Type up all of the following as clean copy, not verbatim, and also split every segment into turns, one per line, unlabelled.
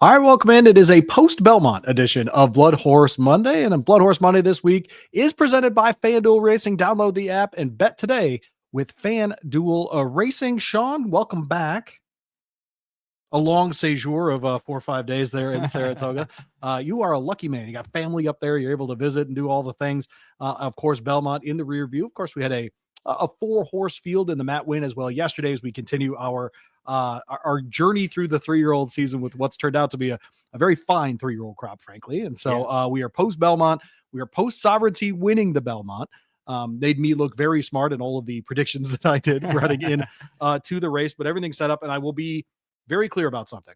All right, welcome in. It is a post-Belmont edition of BloodHorse Monday, and BloodHorse Monday this week is presented by FanDuel Racing. Download the app and bet today with FanDuel Racing. Sean, welcome back. A long séjour of 4 or 5 days there in Saratoga. You are a lucky man. You got family up there. You're able to visit and do all the things. Of course, Belmont in the rear view. Of course, we had a 4-horse field in the Matt win as well yesterday as we continue our journey through the 3-year-old season with what's turned out to be a very fine 3-year-old crop, frankly. And so
Yes.
we are post Belmont. We are post Sovereignty winning the Belmont. Made me look very smart in all of the predictions that I did running in to the race, but everything's set up, and I will be very clear about something.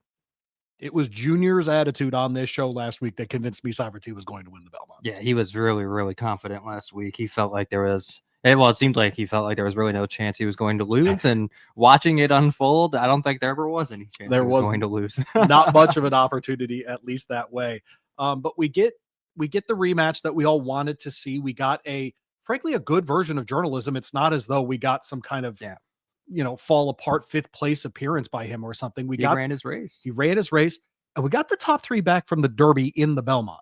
It was Junior's attitude on this show last week that convinced me Sovereignty was going to win the Belmont.
Yeah, he was really, really confident last week. He felt like there was, it seemed like he felt like there was really no chance he was going to lose. And watching it unfold, I don't think there ever was any chance he was going to lose.
Not much of an opportunity, at least that way. But we get the rematch that we all wanted to see. We got frankly, a good version of journalism. It's not as though we got some kind of fall apart 5th place appearance by him or something.
He ran his race.
He ran his race, and we got the top 3 back from the Derby in the Belmont.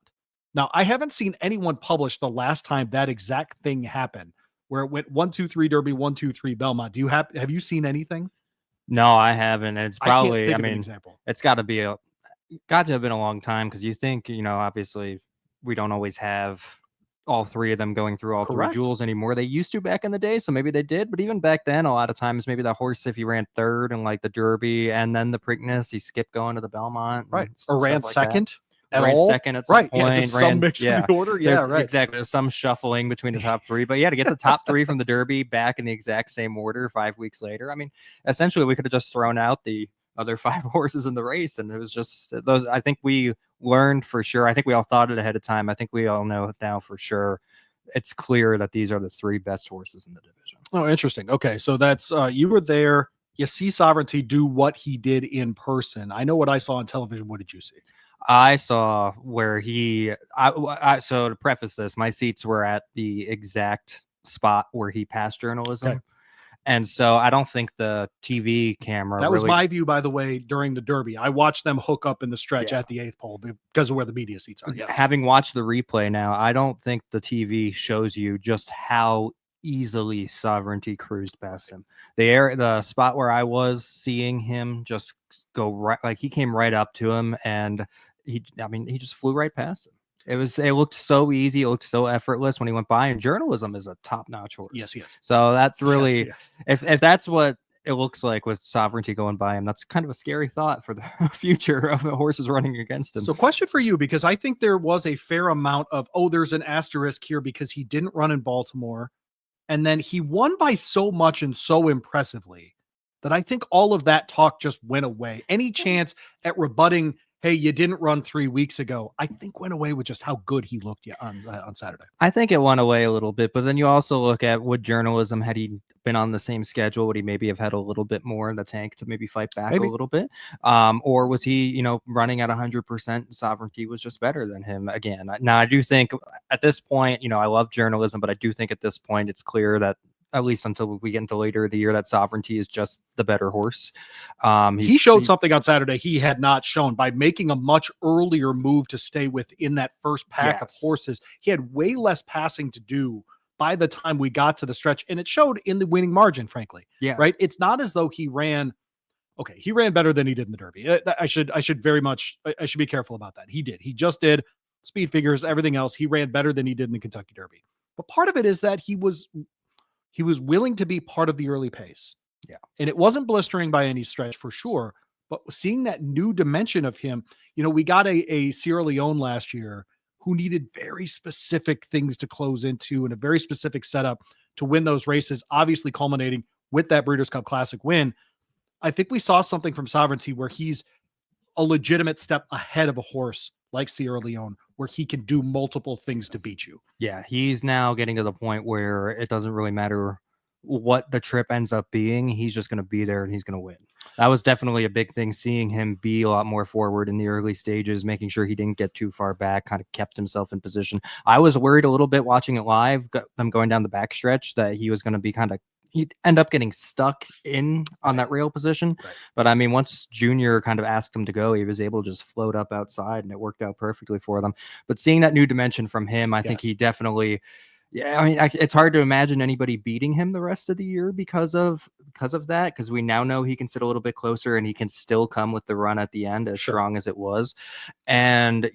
Now, I haven't seen anyone publish the last time that exact thing happened, where it went 1, 2, 3 Derby, 1, 2, 3 Belmont. Have you seen anything?
No, I haven't. It's probably,
I mean,
it's got to have been a long time, because you think, obviously we don't always have all 3 of them going through all
Correct.
3 jewels anymore. They used to back in the day, so maybe they did. But even back then, a lot of times, maybe the horse, if he ran 3rd in like the Derby and then the Preakness, he skipped going to the Belmont,
right? Or ran
like
2nd
at all. Second at some
right?
point.
Yeah, just some mix in the order. Yeah, right.
Exactly. There's some shuffling between the top 3, but yeah, to get the top 3 from the Derby back in the exact same order 5 weeks later. I mean, essentially, we could have just thrown out the other 5 horses in the race, and it was just those. I think we learned for sure. I think we all thought it ahead of time. I think we all know now for sure. It's clear that these are the 3 best horses in the division.
Oh, interesting. Okay, so that's you were there. You see Sovereignty do what he did in person. I know what I saw on television. What did you see?
I saw where so to preface this, my seats were at the exact spot where he passed journalism.
Okay.
And so I don't think the TV camera.
That was my view, by the way, during the Derby. I watched them hook up in the stretch at the 8th pole because of where the media seats are. Yes.
Having watched the replay now, I don't think the TV shows you just how easily Sovereignty cruised past him. The spot where I was seeing him just go right, like he came right up to him, and he just flew right past him. It looked so easy. It looked so effortless when he went by, and journalism is a top-notch horse.
Yes.
So that's really,
yes.
If that's what it looks like with Sovereignty going by him, that's kind of a scary thought for the future of the horses running against him.
So question for you, because I think there was a fair amount of, there's an asterisk here because he didn't run in Baltimore, and then he won by so much and so impressively that I think all of that talk just went away. Any chance at rebutting, hey, you didn't run 3 weeks ago, I think went away with just how good he looked on Saturday.
I think it went away a little bit, but then you also look at would journalism, had he been on the same schedule, would he maybe have had a little bit more in the tank to maybe fight back a little bit? Or was he, running at 100%? Sovereignty was just better than him again. Now, I do think at this point, I love journalism, but I do think at this point it's clear that at least until we get into later in the year, that Sovereignty is just the better horse.
He showed something on Saturday he had not shown by making a much earlier move to stay within that first pack of horses. He had way less passing to do by the time we got to the stretch, and it showed in the winning margin, frankly.
Yeah.
Right? It's not as though he ran better than he did in the Derby. I should be careful about that. He did. He just did speed figures, everything else. He ran better than he did in the Kentucky Derby. But part of it is that he was willing to be part of the early pace.
Yeah.
And it wasn't blistering by any stretch for sure, but seeing that new dimension of him, we got a Sierra Leone last year who needed very specific things to close into and a very specific setup to win those races, obviously culminating with that Breeders' Cup Classic win. I think we saw something from Sovereignty where he's a legitimate step ahead of a horse like Sierra Leone, where he can do multiple things to beat you.
Yeah, he's now getting to the point where it doesn't really matter what the trip ends up being. He's just going to be there and he's going to win. That was definitely a big thing, seeing him be a lot more forward in the early stages, making sure he didn't get too far back, kind of kept himself in position. I was worried a little bit watching it live, them going down the backstretch, that he was going to be kind of he'd end up getting stuck in on that rail position.
Right.
But I mean, once Junior kind of asked him to go, he was able to just float up outside, and it worked out perfectly for them. But seeing that new dimension from him, I think he definitely. Yeah, I mean, it's hard to imagine anybody beating him the rest of the year because of that, because we now know he can sit a little bit closer and he can still come with the run at the end as strong as it was. And,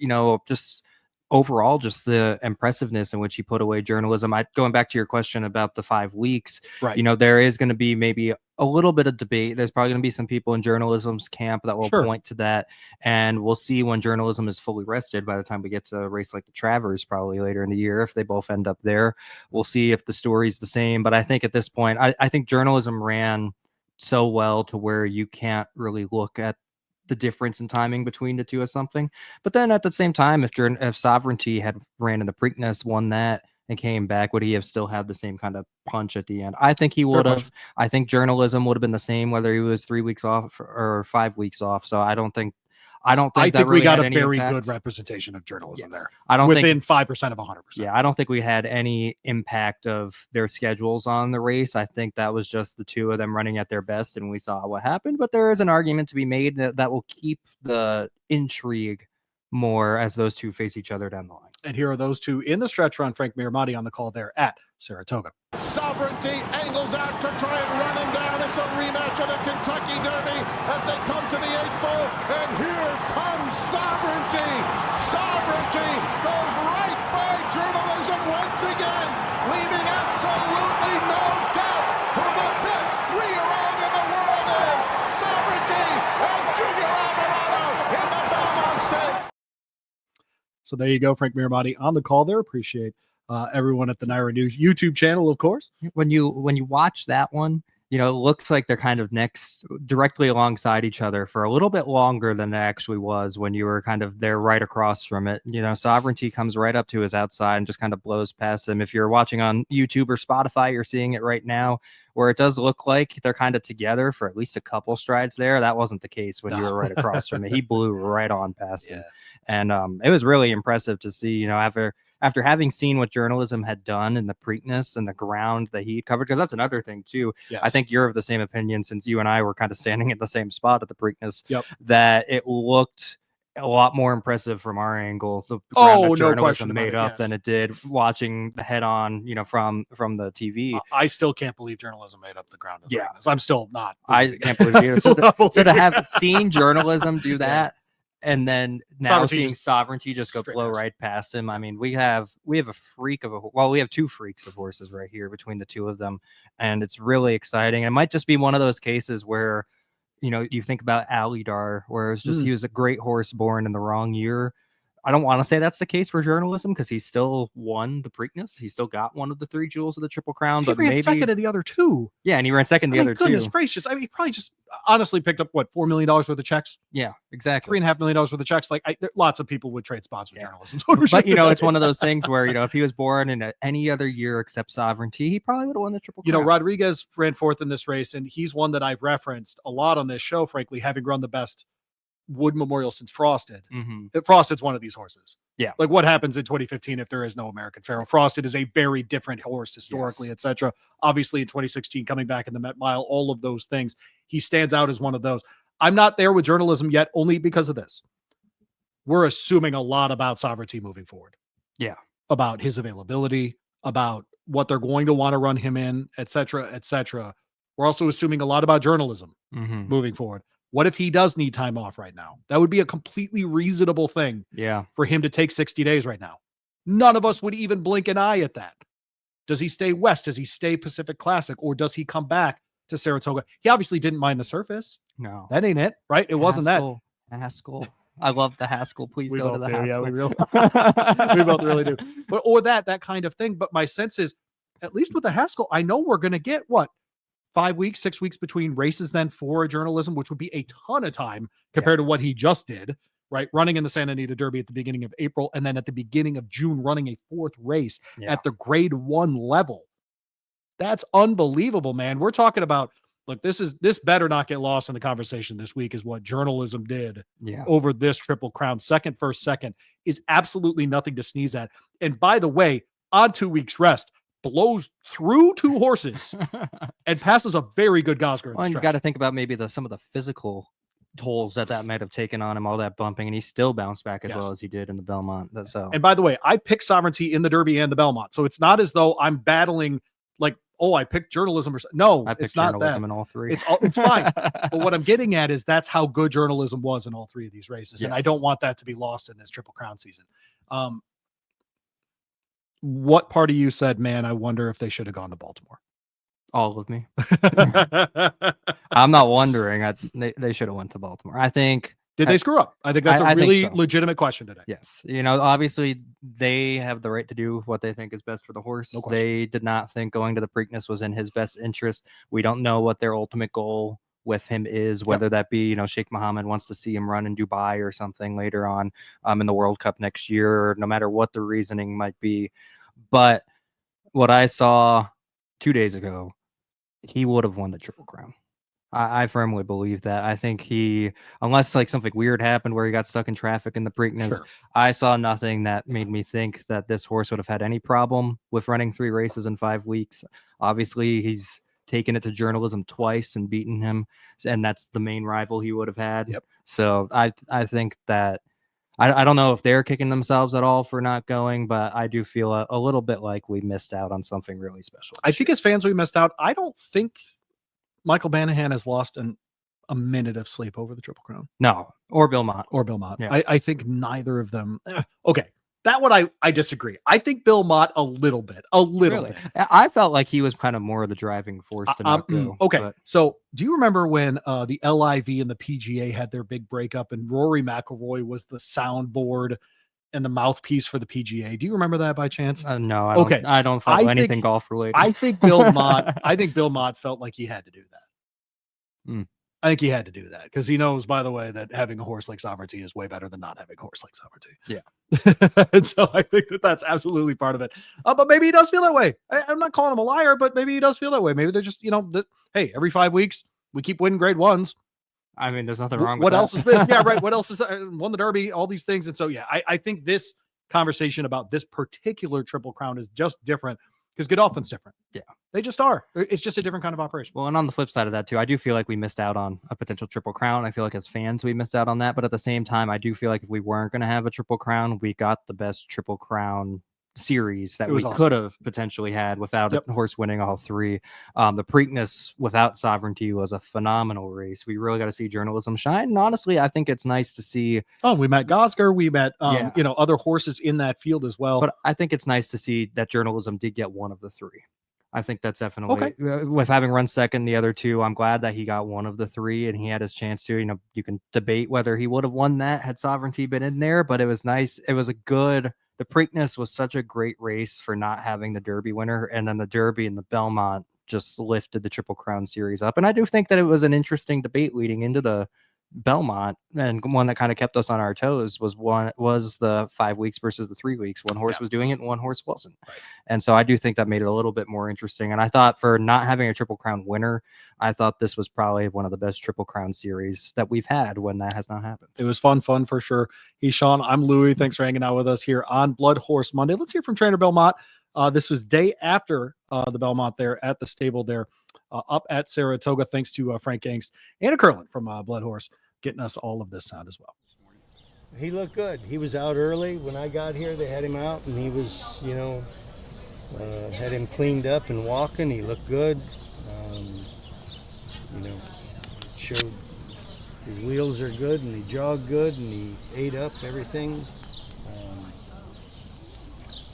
just overall, just the impressiveness in which he put away journalism. Going back to your question about the 5 weeks,
right.
There is going to be maybe a little bit of debate. There's probably going to be some people in journalism's camp that will point to that, and we'll see when journalism is fully rested by the time we get to a race like the Travers probably later in the year. If they both end up there, we'll see if the story's the same. But I think at this point, I think journalism ran so well to where you can't really look at the difference in timing between the two as something. But then at the same time, if Sovereignty had ran in the Preakness, won that, and came back, would he have still had the same kind of punch at the end? I think he would have. I think journalism would have been the same whether he was 3 weeks off or 5 weeks off. So I think
we got a very good representation of journalism there.
I don't
within 5% of 100%.
Yeah, I don't think we had any impact of their schedules on the race. I think that was just the two of them running at their best, and we saw what happened. But there is an argument to be made that will keep the intrigue more as those two face each other down the line.
And here are those two in the stretch run. Frank Angst on the call there at Saratoga.
Sovereignty angles out to try and run him down. It's a rematch of the Kentucky Derby as they come to the 8th bull. And here comes Sovereignty. Sovereignty goes right by journalism once again, leaving absolutely no doubt who the best 3-year-old in the world is. Sovereignty and Junior Alvarado in the Belmont Stakes.
So there you go, Frank Angst on the call there. Appreciate everyone at the NYRA News YouTube channel, of course.
When you watch that one, it looks like they're kind of directly alongside each other for a little bit longer than it actually was when you were kind of there right across from it. Sovereignty comes right up to his outside and just kind of blows past him. If you're watching on YouTube or Spotify, you're seeing it right now, where it does look like they're kind of together for at least a couple strides there. That wasn't the case when you were right across from it. He blew right on past him. And it was really impressive to see, after having seen what journalism had done in the Preakness and the ground that he covered, because that's another thing too.
Yes.
I think you're of the same opinion, since you and I were kind of standing at the same spot at the Preakness, that it looked a lot more impressive from our angle, the ground that journalism made up, than it did watching the head on, from the TV.
I still can't believe journalism made up the ground of the Preakness. I'm still not.
I can't believe it. So to have seen journalism do that, and then now seeing Sovereignty just go blow right past him. I mean, we have a freak of we have two freaks of horses right here between the two of them, and it's really exciting. It might just be one of those cases where, you think about Alidar, where it's just he was a great horse born in the wrong year. I don't want to say that's the case for journalism, because he still won the Preakness. He still got one of the 3 jewels of the Triple Crown, but maybe
second of the other two.
Yeah, and he ran second the other two.
Goodness gracious! I mean, he probably just honestly picked up $4 million worth of checks.
Yeah, exactly.
$3.5 million worth of checks. Like, lots of people would trade spots with journalism.
But it's one of those things where if he was born in any other year except Sovereignty, he probably would have won the Triple Crown.
Rodriguez ran fourth in this race, and he's one that I've referenced a lot on this show. Frankly, having run the best Wood Memorial since Frosted. Frosted's one of these horses.
Yeah.
Like, what happens in 2015 if there is no American Pharoah? Frosted is a very different horse historically, etc. Obviously in 2016, coming back in the Met Mile, all of those things. He stands out as one of those. I'm not there with journalism yet, only because of this. We're assuming a lot about Sovereignty moving forward.
Yeah.
About his availability, about what they're going to want to run him in, etc., etc. We're also assuming a lot about journalism moving forward. What if he does need time off right now? That would be a completely reasonable thing for him to take 60 days right now. None of us would even blink an eye at that. Does he stay west? Does he stay Pacific Classic? Or does he come back to Saratoga? He obviously didn't mind the surface.
No.
That ain't it, right? It wasn't that.
Haskell. I love the Haskell. Please go to the Haskell.
Yeah, we both really do. Or that kind of thing. But my sense is, at least with the Haskell, I know we're going to get 5 weeks, 6 weeks between races then for journalism, which would be a ton of time compared to what he just did, right? Running in the Santa Anita Derby at the beginning of April, and then at the beginning of June, running a 4th race at the grade 1 level. That's unbelievable, man. We're talking about, look, this better not get lost in the conversation this week, is what journalism did over this Triple Crown. Second, first, second is absolutely nothing to sneeze at. And by the way, on 2 weeks rest, blows through 2 horses and passes a very good Gosger.
Well, you got to think about maybe some of the physical tolls that might have taken on him, all that bumping, and he still bounced back as well as he did in the Belmont. So,
and by the way, I picked Sovereignty in the Derby and the Belmont, so it's not as though I'm battling like, oh, I picked journalism or no,
I picked
it's not
journalism
that.
in all 3.
It's fine. But what I'm getting at is that's how good journalism was in all 3 of these races, and I don't want that to be lost in this Triple Crown season. What part of you said, man, I wonder if they should have gone to Baltimore?
All of me. I'm not wondering. They should have went to Baltimore. I think.
Did they screw up? I think that's a really legitimate question today.
Yes. Obviously they have the right to do what they think is best for the horse. They did not think going to the Preakness was in his best interest. We don't know what their ultimate goal with him is, whether that be, Sheikh Mohammed wants to see him run in Dubai or something later on in the World Cup next year, no matter what the reasoning might be. But what I saw 2 days ago, he would have won the Triple Crown. I firmly believe that. I think unless like something weird happened where he got stuck in traffic in the Preakness, I saw nothing that made me think that this horse would have had any problem with running 3 races in 5 weeks. Obviously, he's taken it to journalism twice and beaten him, and that's the main rival he would have had. So I think that I don't know if they're kicking themselves at all for not going, but I do feel a little bit like we missed out on something really special.
I think as fans, we missed out. I don't think Michael Banahan has lost a minute of sleep over the Triple Crown.
No, or Bill Mott.
Yeah. I think neither of them. Okay. That one I disagree. I think Bill Mott a little bit. Bit.
I felt like he was kind of more of the driving force to not go.
Okay. But. So do you remember when the LIV and the PGA had their big breakup and Rory McIlroy was the soundboard and the mouthpiece for the PGA? Do you remember that by chance?
No. I don't follow anything golf related.
I think Bill Mott felt like he had to do that. I think he had to do that because he knows, by the way, that having a horse like Sovereignty is way better than not having a horse like Sovereignty.
Yeah.
And so I think that's absolutely part of it. But maybe he does feel that way. I'm not calling him a liar, but maybe he does feel that way. Maybe they're just, hey, every 5 weeks we keep winning grade 1s.
I mean, there's nothing wrong with
what
that.
Else has been? Yeah, right. What else is won the Derby, all these things. And so, yeah, I think this conversation about this particular Triple Crown is just different because Godolphin's different.
Yeah.
They just are. It's just a different kind of operation.
Well, and on the flip side of that, too, I do feel like we missed out on a potential Triple Crown. I feel like as fans, we missed out on that. But at the same time, I do feel like if we weren't going to have a Triple Crown, we got the best Triple Crown series that we could have potentially had without a horse winning all 3. The Preakness without Sovereignty was a phenomenal race. We really got to see journalism shine. And honestly, I think it's nice to see.
Oh, we met Gosger. We met, other horses in that field as well.
But I think it's nice to see that journalism did get one of the 3. I think that's definitely with having run second the other 2. I'm glad that he got one of the 3 and he had his chance to. You can debate whether he would have won that had Sovereignty been in there, but it was nice. It was the Preakness was such a great race for not having the Derby winner, and then the Derby and the Belmont just lifted the Triple Crown series up. And I do think that it was an interesting debate leading into the Belmont, and one that kind of kept us on our toes was the 5 weeks versus the 3 weeks. One horse was doing it and one horse wasn't. Right. And so I do think that made it a little bit more interesting. And I thought for not having a Triple Crown winner, I thought this was probably one of the best Triple Crown series that we've had when that has not happened.
It was fun for sure. He's Sean. I'm Louie. Thanks for hanging out with us here on BloodHorse Monday. Let's hear from trainer Bill Mott. This was day after the Belmont there at the stable there up at Saratoga. Thanks to Frank Angst and a Curlin from BloodHorse getting us all of this sound as well.
He looked good. He was out early when I got here. They had him out, and he was, had him cleaned up and walking. He looked good. Showed his wheels are good, and he jogged good, and he ate up everything.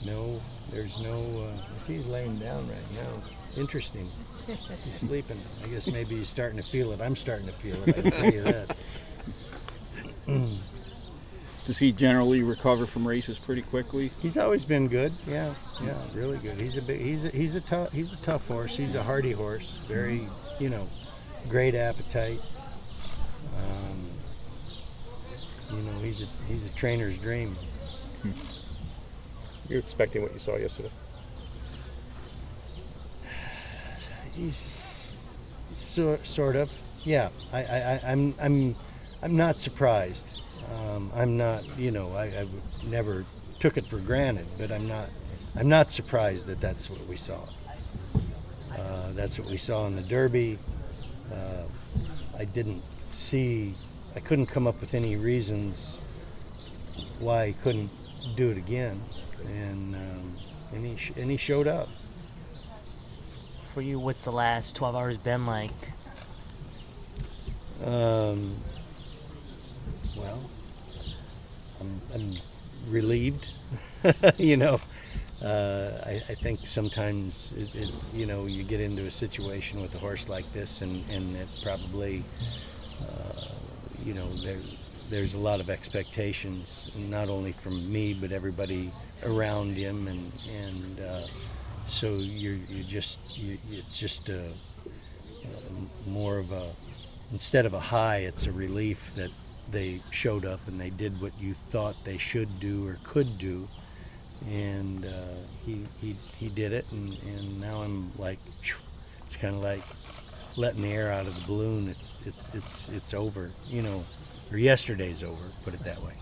I see he's laying down right now. Interesting. He's sleeping. I guess maybe he's starting to feel it. I'm starting to feel it. I can tell you that.
Does he generally recover from races pretty quickly?
He's always been good. Yeah, really good. He's a tough horse. He's a hardy horse. Very, great appetite. He's a trainer's dream.
You're expecting what you saw yesterday?
He's sort of, yeah. I'm not surprised. I'm not, I never took it for granted, but I'm I'm not surprised that that's what we saw. That's what we saw in the Derby. I couldn't come up with any reasons why he couldn't do it again, and he showed up.
For you, what's the last 12 hours been like?
Well, I'm relieved. I think sometimes you get into a situation with a horse like this, and it probably there's a lot of expectations, not only from me but everybody around him, and so it's just more of a, instead of a high, it's a relief that they showed up and they did what you thought they should do or could do, and he did it, and now I'm like, it's kind of like letting the air out of the balloon. It's over, or yesterday's over, put it that way.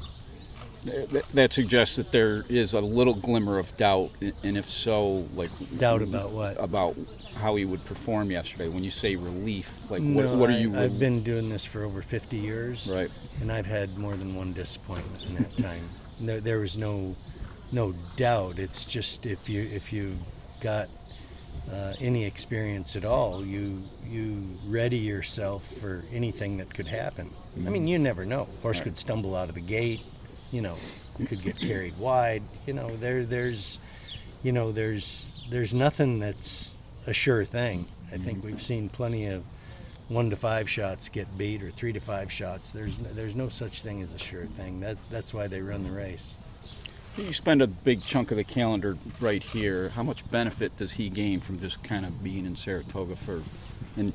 That suggests that there is a little glimmer of doubt, and if so, like,
doubt about what?
About how he would perform yesterday. When you say relief, like,
no,
what are you?
I've been doing this for over 50 years,
right?
And I've had more than one disappointment in that time. There was no doubt. It's just if you got any experience at all, you ready yourself for anything that could happen. Mm-hmm. I mean, you never know. Horse could stumble out of the gate. Could get carried wide. There's nothing that's a sure thing. I think we've seen plenty of 1 to 5 shots get beat, or 3 to 5 shots. There's no such thing as a sure thing. That's why they run the race.
You spend a big chunk of the calendar right here. How much benefit does he gain from just kind of being in Saratoga and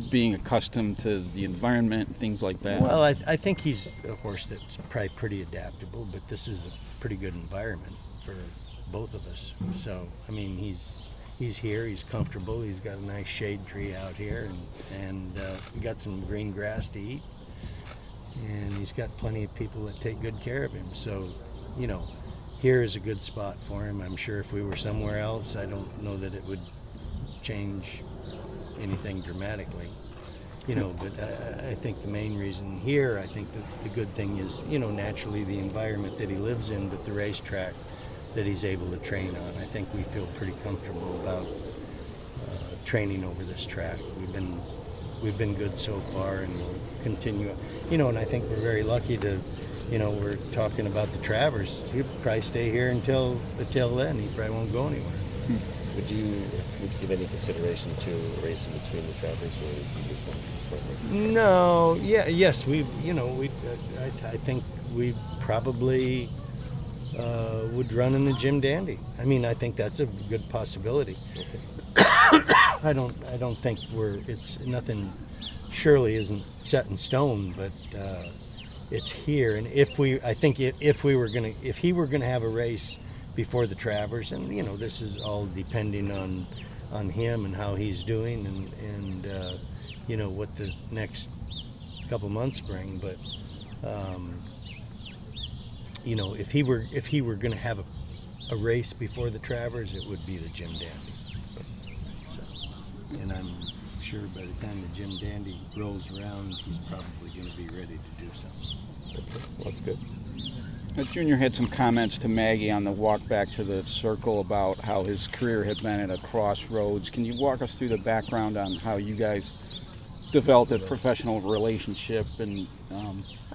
being accustomed to the environment and things like that?
Well, I think he's a horse that's probably pretty adaptable, but this is a pretty good environment for both of us. So, I mean, he's here, he's comfortable, he's got a nice shade tree out here, and we got some green grass to eat, and he's got plenty of people that take good care of him. So, here is a good spot for him. I'm sure if we were somewhere else, I don't know that it would change anything dramatically, but I think the main reason here, I think that the good thing is, naturally the environment that he lives in, but the racetrack that he's able to train on. I think we feel pretty comfortable about training over this track. We've been good so far, and we'll continue, and I think we're very lucky to, we're talking about the Travers. He'll probably stay here until then. He probably won't go anywhere.
Would you give any consideration to racing between the Travers, or you just want?
No, yes, I think we probably would run in the Jim Dandy. I mean, I think that's a good possibility. Okay. I don't think it's nothing. Surely isn't set in stone, but it's here. And if he were gonna have a race before the Travers, and this is all depending on him and how he's doing, and what the next couple months bring. But if he were going to have a race before the Travers, it would be the Jim Dandy. So, and I'm sure by the time the Jim Dandy rolls around, he's probably going to be ready to do something.
Okay, well, that's good.
Junior had some comments to Maggie on the walk back to the circle about how his career had been at a crossroads. Can you walk us through the background on how you guys developed a professional relationship? And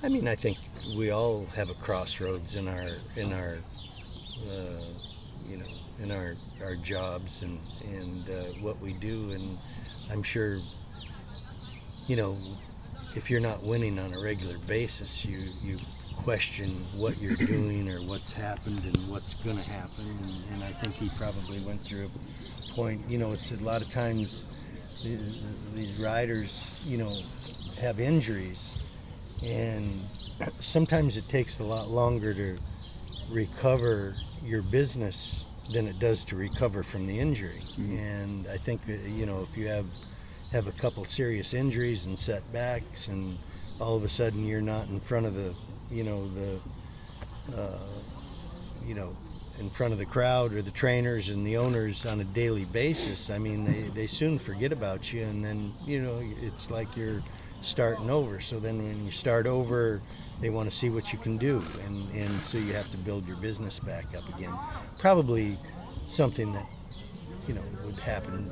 I mean, I think we all have a crossroads in our jobs and what we do, and I'm sure if you're not winning on a regular basis, you question what you're doing or what's happened and what's going to happen, and I think he probably went through a point. It's a lot of times these riders have injuries, and sometimes it takes a lot longer to recover your business than it does to recover from the injury. Mm-hmm. And I think if you have a couple serious injuries and setbacks, and all of a sudden you're not in front of the in front of the crowd or the trainers and the owners on a daily basis, I mean, they soon forget about you, and then, you know, it's like you're starting over. So then when you start over, they want to see what you can do, and so you have to build your business back up again. Probably something that, you know, would happen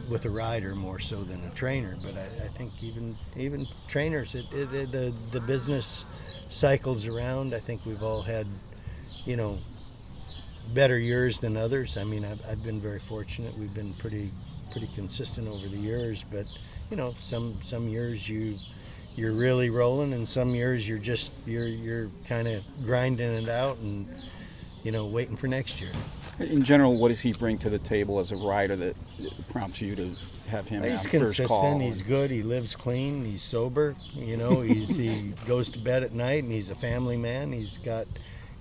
with a rider more so than a trainer, but I think even trainers, the business cycles around. I think we've all had, you know, better years than others. I mean, I've been very fortunate. We've been pretty consistent over the years, but you know, some years you're really rolling, and some years you're kind of grinding it out and, you know, waiting for next year.
In general, what does he bring to the table as a rider that prompts you to have him?
He's
on
consistent.
First call?
He's good. He lives clean. He's sober. You know, he goes to bed at night, and he's a family man. He's got,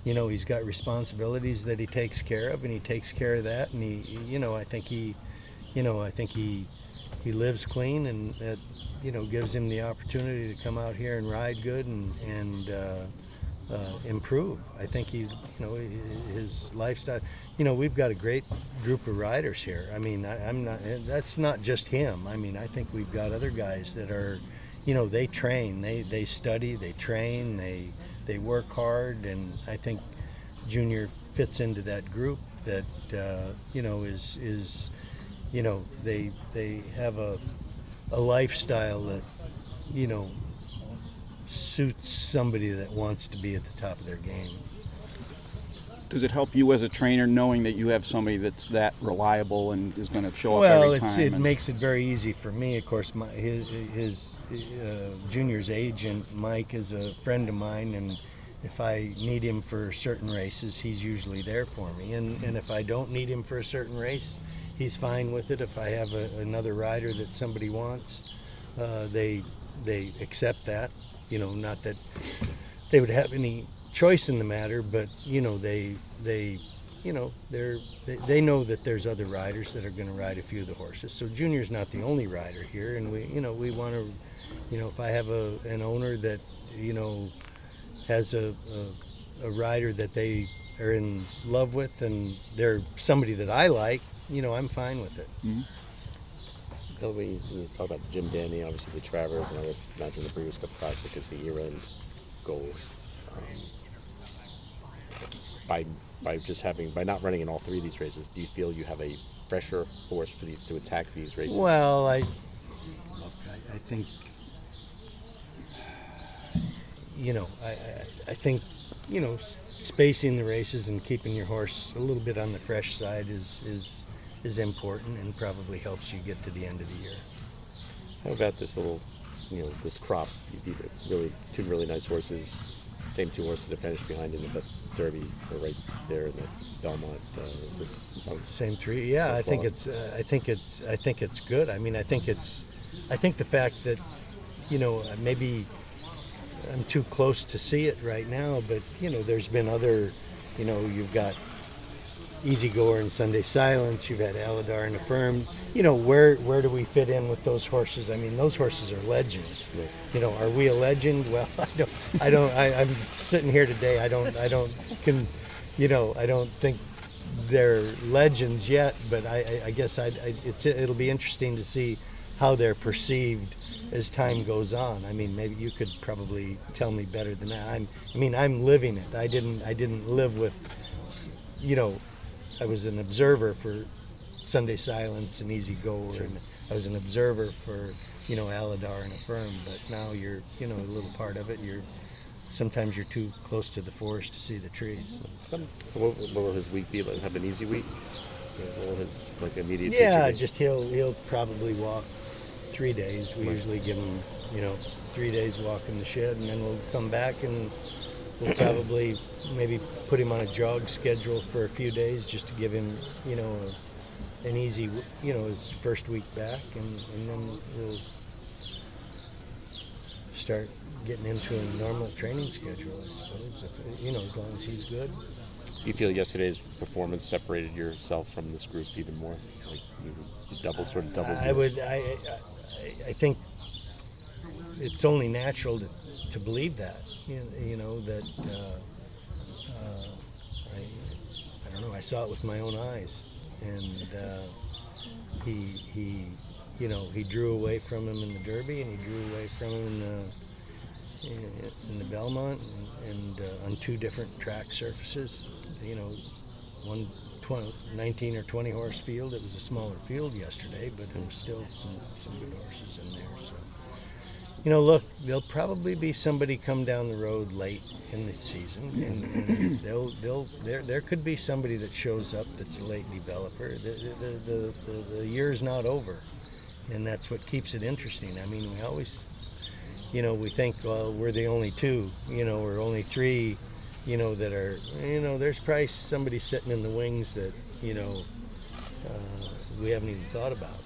you know, he's got responsibilities that he takes care of, and he takes care of that. And he, you know, I think he lives clean, and that, you know, gives him the opportunity to come out here and ride good and improve. I think he, you know, his lifestyle. You know, we've got a great group of riders here. I mean, I'm not. That's not just him. I mean, I think we've got other guys that are, you know, they train, they study, they train, they work hard, and I think Junior fits into that group that you know is you know, they have a lifestyle that, you know, suits somebody that wants to be at the top of their game.
Does it help you as a trainer knowing that you have somebody that's that reliable and is going to show up
well,
every time?
It makes it very easy for me. Of course, his Junior's agent, Mike, is a friend of mine, and if I need him for certain races, he's usually there for me. And if I don't need him for a certain race, he's fine with it. If I have another rider that somebody wants, they accept that. You know, not that they would have any choice in the matter, but you know, they you know, they know that there's other riders that are going to ride a few of the horses. So Junior's not the only rider here, and we want to, you know, if I have an owner that, you know, has a rider that they are in love with, and they're somebody that I like, you know, I'm fine with it.
Mm-hmm.
Bill, when you talk about Jim Danny, obviously the Travers, and I would imagine the Breeders' Cup Classic is the year-end goal. By not running in all three of these races, do you feel you have a fresher horse to attack these races?
Well, I think, you know, I think, you know, spacing the races and keeping your horse a little bit on the fresh side is important, and probably helps you get to the end of the year.
How about this little, you know, this crop? You beat two really nice horses, same two horses that finished behind in the Derby, are right there in the Belmont. Is this
same three? Yeah, I think it's good. I mean, I think the fact that, you know, maybe I'm too close to see it right now, but you know, there's been other, you know, you've got Easy Goer and Sunday Silence, you've had Aladar and Affirmed. You know, where do we fit in with those horses? I mean, those horses are legends.
Yeah.
You know, are we a legend? Well, I'm sitting here today. I don't think they're legends yet, but I guess it'll be interesting to see how they're perceived as time goes on. I mean, maybe you could probably tell me better than that. I'm living it. I didn't live with, you know, I was an observer for Sunday Silence and Easy Goer, and I was an observer for, you know, Aladar and Affirm, but now you're, you know, a little part of it. Sometimes you're too close to the forest to see the trees.
What will his week be like? Have an easy week? What will his, like, immediate
Yeah,
future
just he'll probably walk 3 days. We usually give him, you know, 3 days walk in the shed, and then we'll come back and we'll probably maybe put him on a jog schedule for a few days just to give him, you know, an easy, you know, his first week back, and then we'll start getting into a normal training schedule, I suppose, if, you know, as long as he's good.
Do you feel yesterday's performance separated yourself from this group even more? Like you double.
I think it's only natural to believe that. You know that. I don't know. I saw it with my own eyes, and he he drew away from him in the Derby, and he drew away from him in the Belmont, and on 2 different track surfaces. One 19 or 20 horse field. It was a smaller field yesterday, but there was still some good horses in there. So, look, there'll probably be somebody come down the road late in the season, and there could be somebody that shows up that's a late developer. The year's not over, and that's what keeps it interesting. I mean, we always, we think, well, we're the only 2, or only 3. That are, there's probably somebody sitting in the wings that, we haven't even thought about.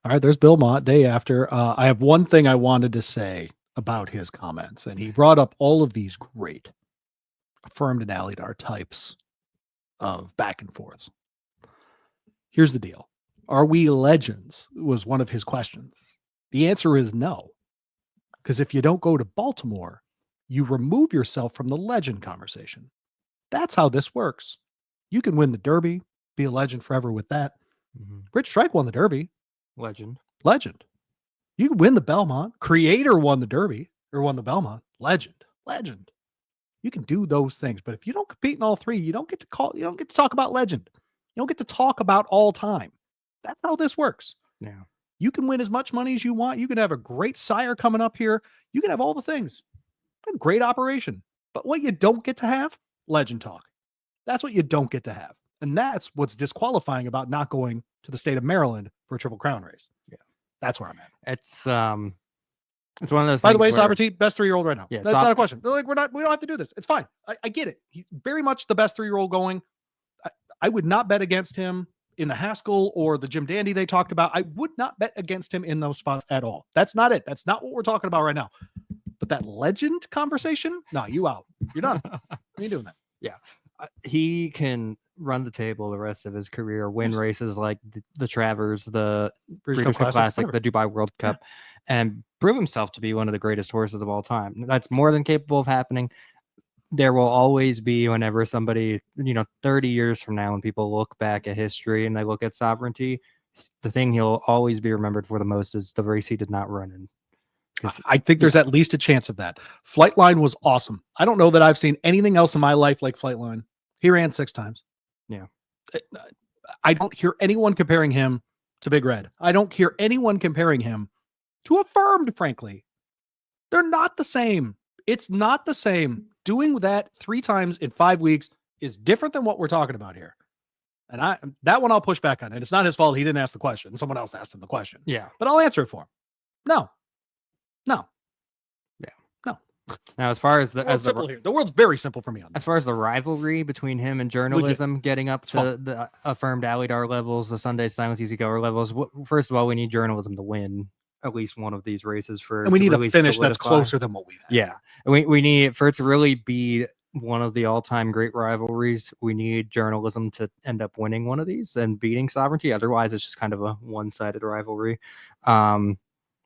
All right, there's Bill Mott, day after. I have one thing I wanted to say about his comments, and he brought up all of these great affirmed and Alidar types of back and forths. Here's the deal. Are we legends? Was one of his questions. The answer is no. Because if you don't go to Baltimore, you remove yourself from the legend conversation. That's how this works. You can win the Derby, be a legend forever with that.
Mm-hmm.
Rich Strike won the Derby.
Legend.
You can win the Belmont. Creator won the Derby or won the Belmont. Legend. You can do those things, but if you don't compete in all 3, you don't get to talk about legend. You don't get to talk about all time. That's how this works.
Yeah.
You can win as much money as you want. You can have a great sire coming up here. You can have all the things. A great operation. But what you don't get to have, legend talk. That's what you don't get to have. And that's what's disqualifying about not going to the state of Maryland for a Triple Crown race. Yeah. That's where I'm at.
It's one of those
By the
things
way,
where,
Sovereignty, best 3-year-old right now.
Yeah,
that's not a question. Like, we don't have to do this. It's fine. I get it. He's very much the best 3-year-old going. I would not bet against him in the Haskell or the Jim Dandy they talked about. I would not bet against him in those spots at all. That's not it. That's not what we're talking about right now. But that legend conversation, no, you out. You're done. You ain't doing that.
Yeah. He can run the table the rest of his career, win races like the Travers, the Breeders' Cup Classic, the Dubai World Cup, and prove himself to be one of the greatest horses of all time. That's more than capable of happening. There will always be, whenever somebody, 30 years from now, when people look back at history and they look at Sovereignty, the thing he'll always be remembered for the most is the race he did not run in.
I think there's at least a chance of that. Flightline was awesome. I don't know that I've seen anything else in my life like Flightline. He ran 6 times.
Yeah.
I don't hear anyone comparing him to Big Red. I don't hear anyone comparing him to Affirmed, frankly. They're not the same. It's not the same. Doing that 3 times in 5 weeks is different than what we're talking about here. And that one I'll push back on. And it's not his fault. He didn't ask the question. Someone else asked him the question.
Yeah.
But I'll answer it for him. No.
Yeah.
No.
Now, as far as
the world's very simple for me on this.
As far as the rivalry between him and journalism getting up to the Affirmed Alidar levels, the Sunday Silence Easy Goer levels, first of all, we need journalism to win at least one of these races
and we need a finish that's closer than what we've had.
Yeah. We need, for it to really be one of the all-time great rivalries, we need journalism to end up winning one of these and beating Sovereignty. Otherwise, it's just kind of a one-sided rivalry.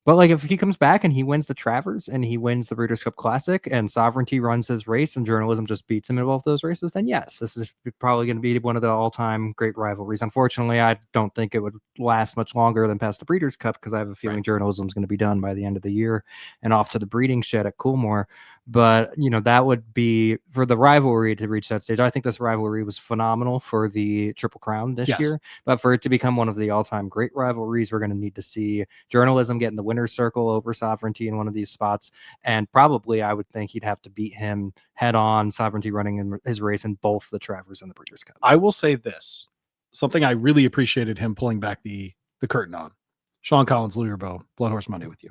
But like if he comes back and he wins the Travers and he wins the Breeders' Cup Classic and Sovereignty runs his race and journalism just beats him in both those races, then yes, this is probably going to be one of the all-time great rivalries. Unfortunately, I don't think it would last much longer than past the Breeders' Cup because I have a feeling journalism is going to be done by the end of the year and off to the breeding shed at Coolmore. But, that would be for the rivalry to reach that stage. I think this rivalry was phenomenal for the Triple Crown this year. But for it to become one of the all-time great rivalries, we're going to need to see journalism get in the winner's circle over Sovereignty in one of these spots. And probably I would think he'd have to beat him head on, Sovereignty running in his race in both the Travers and the Breeders' Cup.
I will say this, something I really appreciated him pulling back the curtain on. Sean Collins, Louie, BloodHorse Monday with you.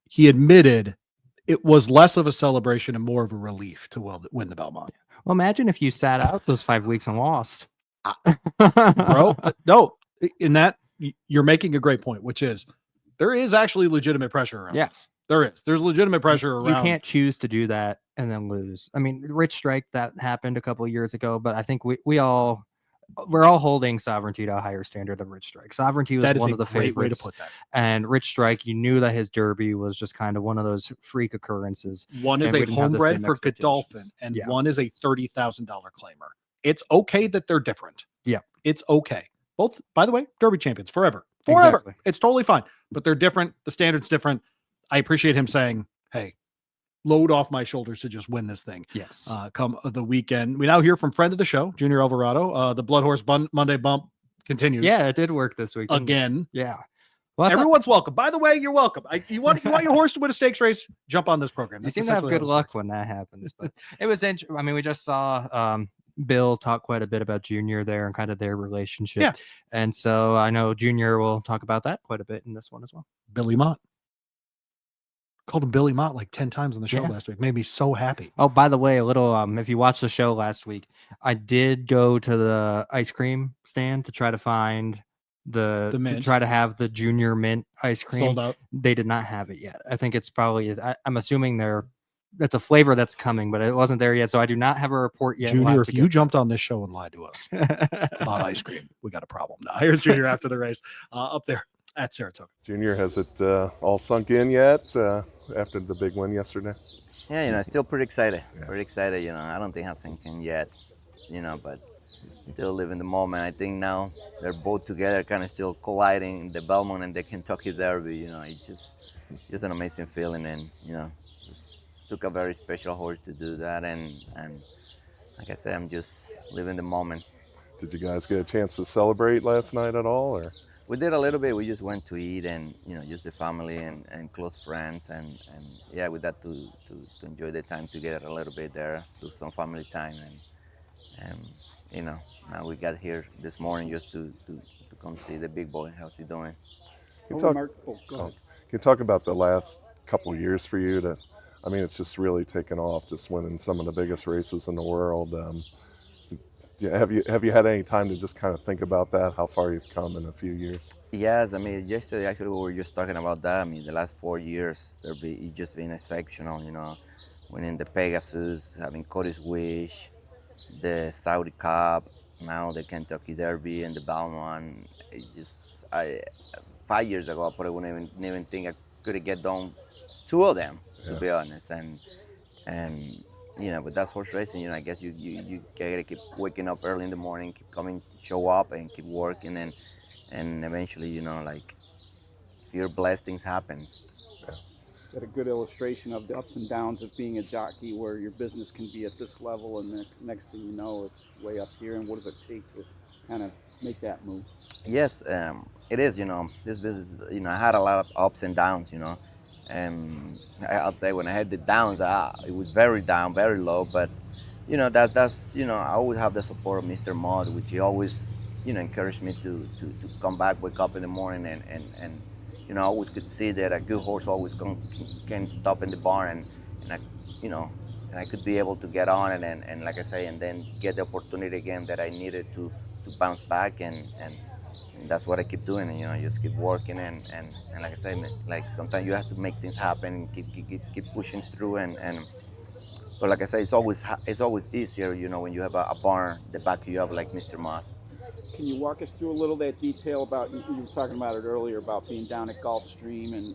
He admitted it was less of a celebration and more of a relief to win the Belmont.
Well, imagine if you sat out those 5 weeks and lost.
Bro, no, in that, you're making a great point, which is there is actually legitimate pressure around this. There is. There's legitimate pressure around.
You can't choose to do that and then lose. I mean, Rich Strike, that happened a couple of years ago, but I think we all, we're all holding Sovereignty to a higher standard than Rich Strike. Sovereignty was one of the
great way to
favorites,
put that.
and Rich Strike, you knew that his Derby was just kind of one of those freak occurrences.
One is
and we
a
didn't have the
homebred
same
for Godolphin,
expectations.
and
Yeah.
one is a $30,000 claimer. It's okay that they're different.
Yeah.
It's okay. Both, by the way, Derby champions forever. Forever.
Exactly.
It's totally fine. But they're different. The standard's different. I appreciate him saying, hey, load off my shoulders to just win this thing.
Yes.
Come the weekend. We now hear from friend of the show, Junior Alvarado. The BloodHorse Monday bump continues.
Yeah, it did work this week. didn't it?
Again.
Yeah. Well, I thought-
Everyone's welcome. By the way, you're welcome. You want your horse to win a stakes race? Jump on this program.
you
That's
seem to have
essentially
good
how
luck
this
when that happens. But it was interesting. I mean, we just saw Bill talk quite a bit about Junior there and kind of their relationship.
Yeah.
And so I know Junior will talk about that quite a bit in this one as well.
Billy Mott. Called him Billy Mott like 10 times on the show
Yeah.
last week. Made me so happy.
Oh, by the way, a little if you watched the show last week, I did go to the ice cream stand to try to find to
mint.
try to have the Junior mint ice cream.
Sold out.
They did not have it yet. I think it's probably I'm assuming that's a flavor that's coming, but it wasn't there yet. So I do not have a report yet. We'll
Junior,
have
if
to
you jumped on this show and lied to us about ice cream, we got a problem. Now, here's Junior after the race up there at Saratoga.
Junior, has it all sunk in yet after the big win yesterday?
Yeah, still pretty excited. Pretty excited, I don't think it has sunk in yet, but still living the moment. I think now they're both together, kind of still colliding, the Belmont and the Kentucky Derby. It's just an amazing feeling, and just took a very special horse to do that, and like I said, I'm just living the moment.
Did you guys get a chance to celebrate last night at all, or?
We did a little bit. We just went to eat, and just the family and close friends, and yeah, we got to enjoy the time together a little bit there, do some family time, and now we got here this morning just to come see the big boy. How's he doing?
Can you talk about the last couple years for you? It's just really taken off, just winning some of the biggest races in the world. Have you had any time to just kind of think about that, how far you've come in a few years?
Yes, yesterday actually we were just talking about that. The last 4 years, it's just been exceptional, winning the Pegasus, having Cody's Wish, the Saudi Cup, now the Kentucky Derby and the Belmont. 5 years ago, I probably wouldn't even think I could get done 2 of them, to be honest. And but that's horse racing. I guess you gotta keep waking up early in the morning, keep coming, show up, and keep working, and eventually, if you're blessed, things happens.
Is that a good illustration of the ups and downs of being a jockey, where your business can be at this level, and the next thing you know, it's way up here? And what does it take to kind of make that move?
Yes, it is. This business. I had a lot of ups and downs. And I'll say when I had the downs, it was very down, very low. But that's I always have the support of Mr. Mott, which he always encouraged me to come back, wake up in the morning, and I always could see that a good horse always can stop in the barn, and I could be able to get on it, and like I say, and then get the opportunity again that I needed to bounce back, and that's what I keep doing, just keep working, and like I say, like sometimes you have to make things happen, keep pushing through, but like I say, it's always easier, when you have a barn, the back you have like Mr. Mott.
Can you walk us through a little that detail about, you were talking about it earlier, about being down at Gulfstream and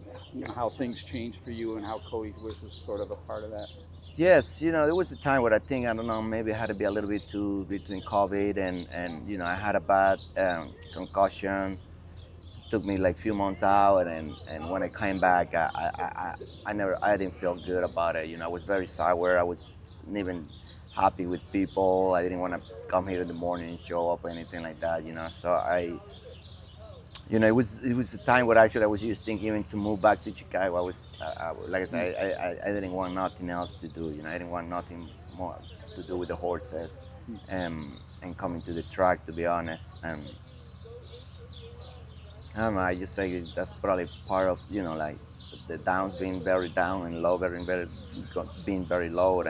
how things changed for you and how Cody's Wish was sort of a part of that?
Yes, there was a time where I think, I don't know, maybe I had to be a little bit too between COVID and I had a bad concussion. Took me like a few months out, and when I came back, I didn't feel good about it. I was very sour. I wasn't even happy with people. I didn't want to come here in the morning and show up or anything like that. So it was a time where actually I was just thinking even to move back to Chicago. I was like I said, I didn't want nothing else to do. I didn't want nothing more to do with the horses, and coming to the track, to be honest. And I don't know. I just say that's probably part of like the downs being very down and low being very low,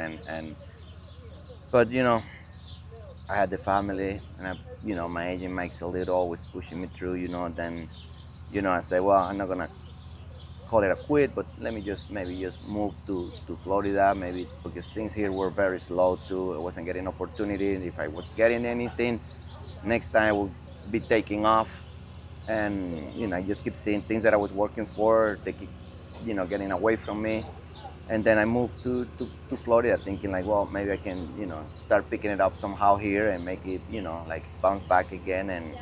but I had the family, and my agent Mike Salito always pushing me through, then I say, well, I'm not gonna call it a quit, but let me maybe move to Florida, maybe, because things here were very slow too. I wasn't getting opportunity. If I was getting anything, next time I will be taking off. And, you know, I just keep seeing things that I was working for, they keep, you know, getting away from me. And then I moved to Florida thinking like, well, maybe I can, you know, start picking it up somehow here and make it, you know, like bounce back again. And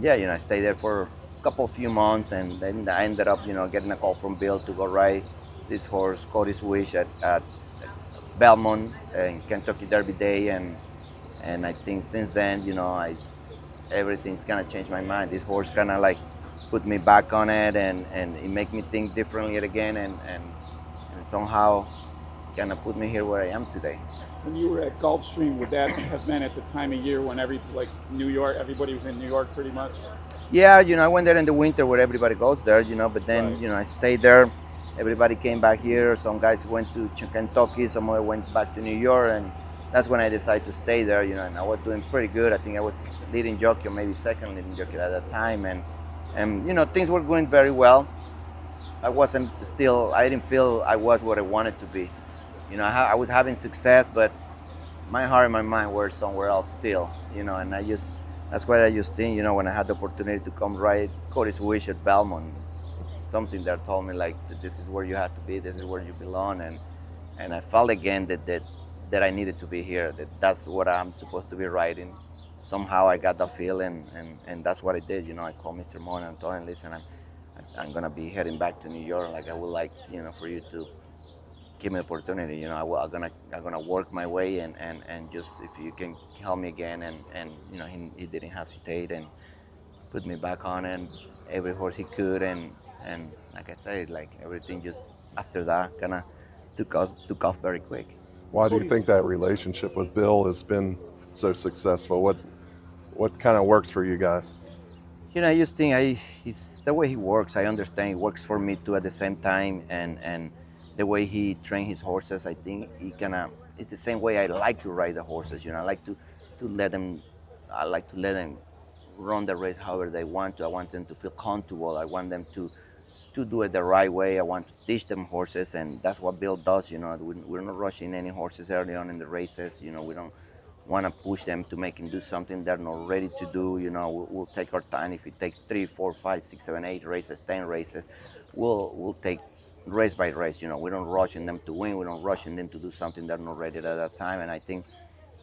yeah, you know, I stayed there for a few months, and then I ended up, you know, getting a call from Bill to go ride this horse, Cody's Wish, at Belmont and Kentucky Derby Day. And I think since then, you know, everything's kind of changed my mind. This horse kind of like put me back on it, and it make me think differently again, and somehow kind of put me here where I am today.
When you were at Gulfstream, would that have been at the time of year when New York, everybody was in New York pretty much?
Yeah, you know, I went there in the winter where everybody goes there, you know, but then, you know, I stayed there. Everybody came back here. Some guys went to Kentucky, some other went back to New York, and that's when I decided to stay there, you know, and I was doing pretty good. I think I was leading jockey, or maybe second leading jockey at that time, and you know, things were going very well. I didn't feel I was what I wanted to be. You know, I was having success, but my heart and my mind were somewhere else still, you know, and that's why I just think, you know, when I had the opportunity to come ride Cody's Wish at Belmont, something that told me like, this is where you have to be, this is where you belong, and I felt again that I needed to be here, that's what I'm supposed to be riding. Somehow I got that feeling, and that's what I did. You know, I called Mr. Mott and told him, listen, I'm gonna be heading back to New York. Like, I would like, you know, for you to give me an opportunity. You know, I'm gonna work my way, and just if you can help me again, and you know, he didn't hesitate and put me back on, and every horse he could, and like I said, like everything just after that kind of took off very quick.
Why do you think that relationship with Bill has been so successful? What kind of works for you guys?
You know, I just think he's the way he works. I understand he works for me too at the same time, and the way he trains his horses, I think it's the same way I like to ride the horses. You know, I like to let them run the race however they want to. I want them to feel comfortable. I want them to do it the right way. I want to teach them horses, and that's what Bill does. You know, we're not rushing any horses early on in the races. You know, we don't want to push them to make them do something they're not ready to do. You know, we'll take our time. If it takes 3, 4, 5, 6, 7, 8 races, 10 races, we'll take race by race. You know, we don't rush them to win. We don't rush them to do something they're not ready at that time. And I think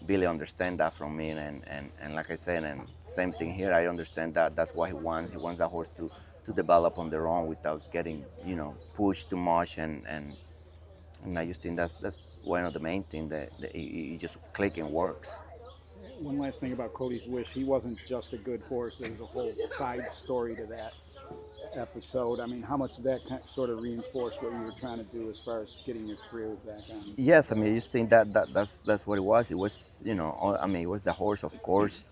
Billy understands that from me. And like I said, and same thing here. I understand that. That's what he wants. He wants that horse to develop on their own without getting, you know, pushed too much. And I just think that's one of the main things that he just click and works.
One last thing about Cody's Wish, he wasn't just a good horse. There was a whole side story to that episode. I mean, how much did that sort of reinforce what you were trying to do as far as getting your career back on?
Yes, I mean, I just think that's what it was. It was, you know, I mean, it was the horse, of course,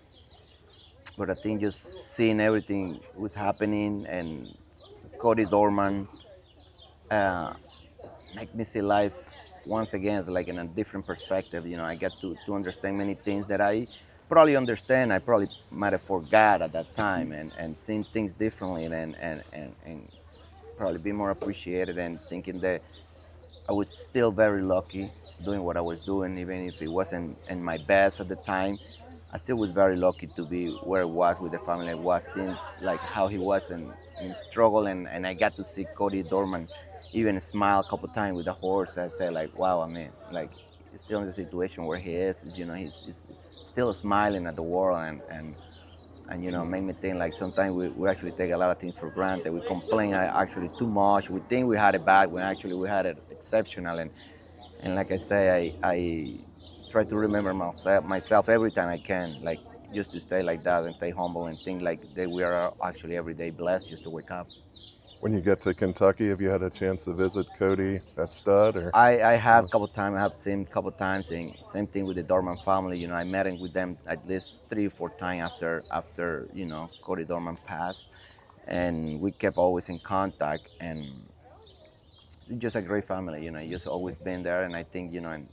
but I think just seeing everything was happening, and Cody Dorman make me see life once again as like in a different perspective. You know, I get to understand many things that I probably understand. I probably might have forgot at that time, and seeing things differently, and probably be more appreciated, and thinking that I was still very lucky doing what I was doing, even if it wasn't in my best at the time. I still was very lucky to be where I was with the family I was, seeing like how he was in struggle, and I got to see Cody Dorman even smile a couple times with the horse. I said like, wow, I mean, like, he's still in the situation where he is, you know, he's still smiling at the world, and you know, made me think like sometimes we actually take a lot of things for granted. We complain actually too much. We think we had it bad when actually we had it exceptional, and like I say, I try to remember myself every time I can, like, just to stay like that and stay humble and think like that we are actually every day blessed just to wake up.
When you get to Kentucky, have you had a chance to visit Cody at stud? Or
I have a couple times. I have seen a couple times, and same thing with the Dorman family. You know, I met with them at least 3 or 4 times after you know, Cody Dorman passed, and we kept always in contact, and it's just a great family. You know, just always been there, and I think, you know, and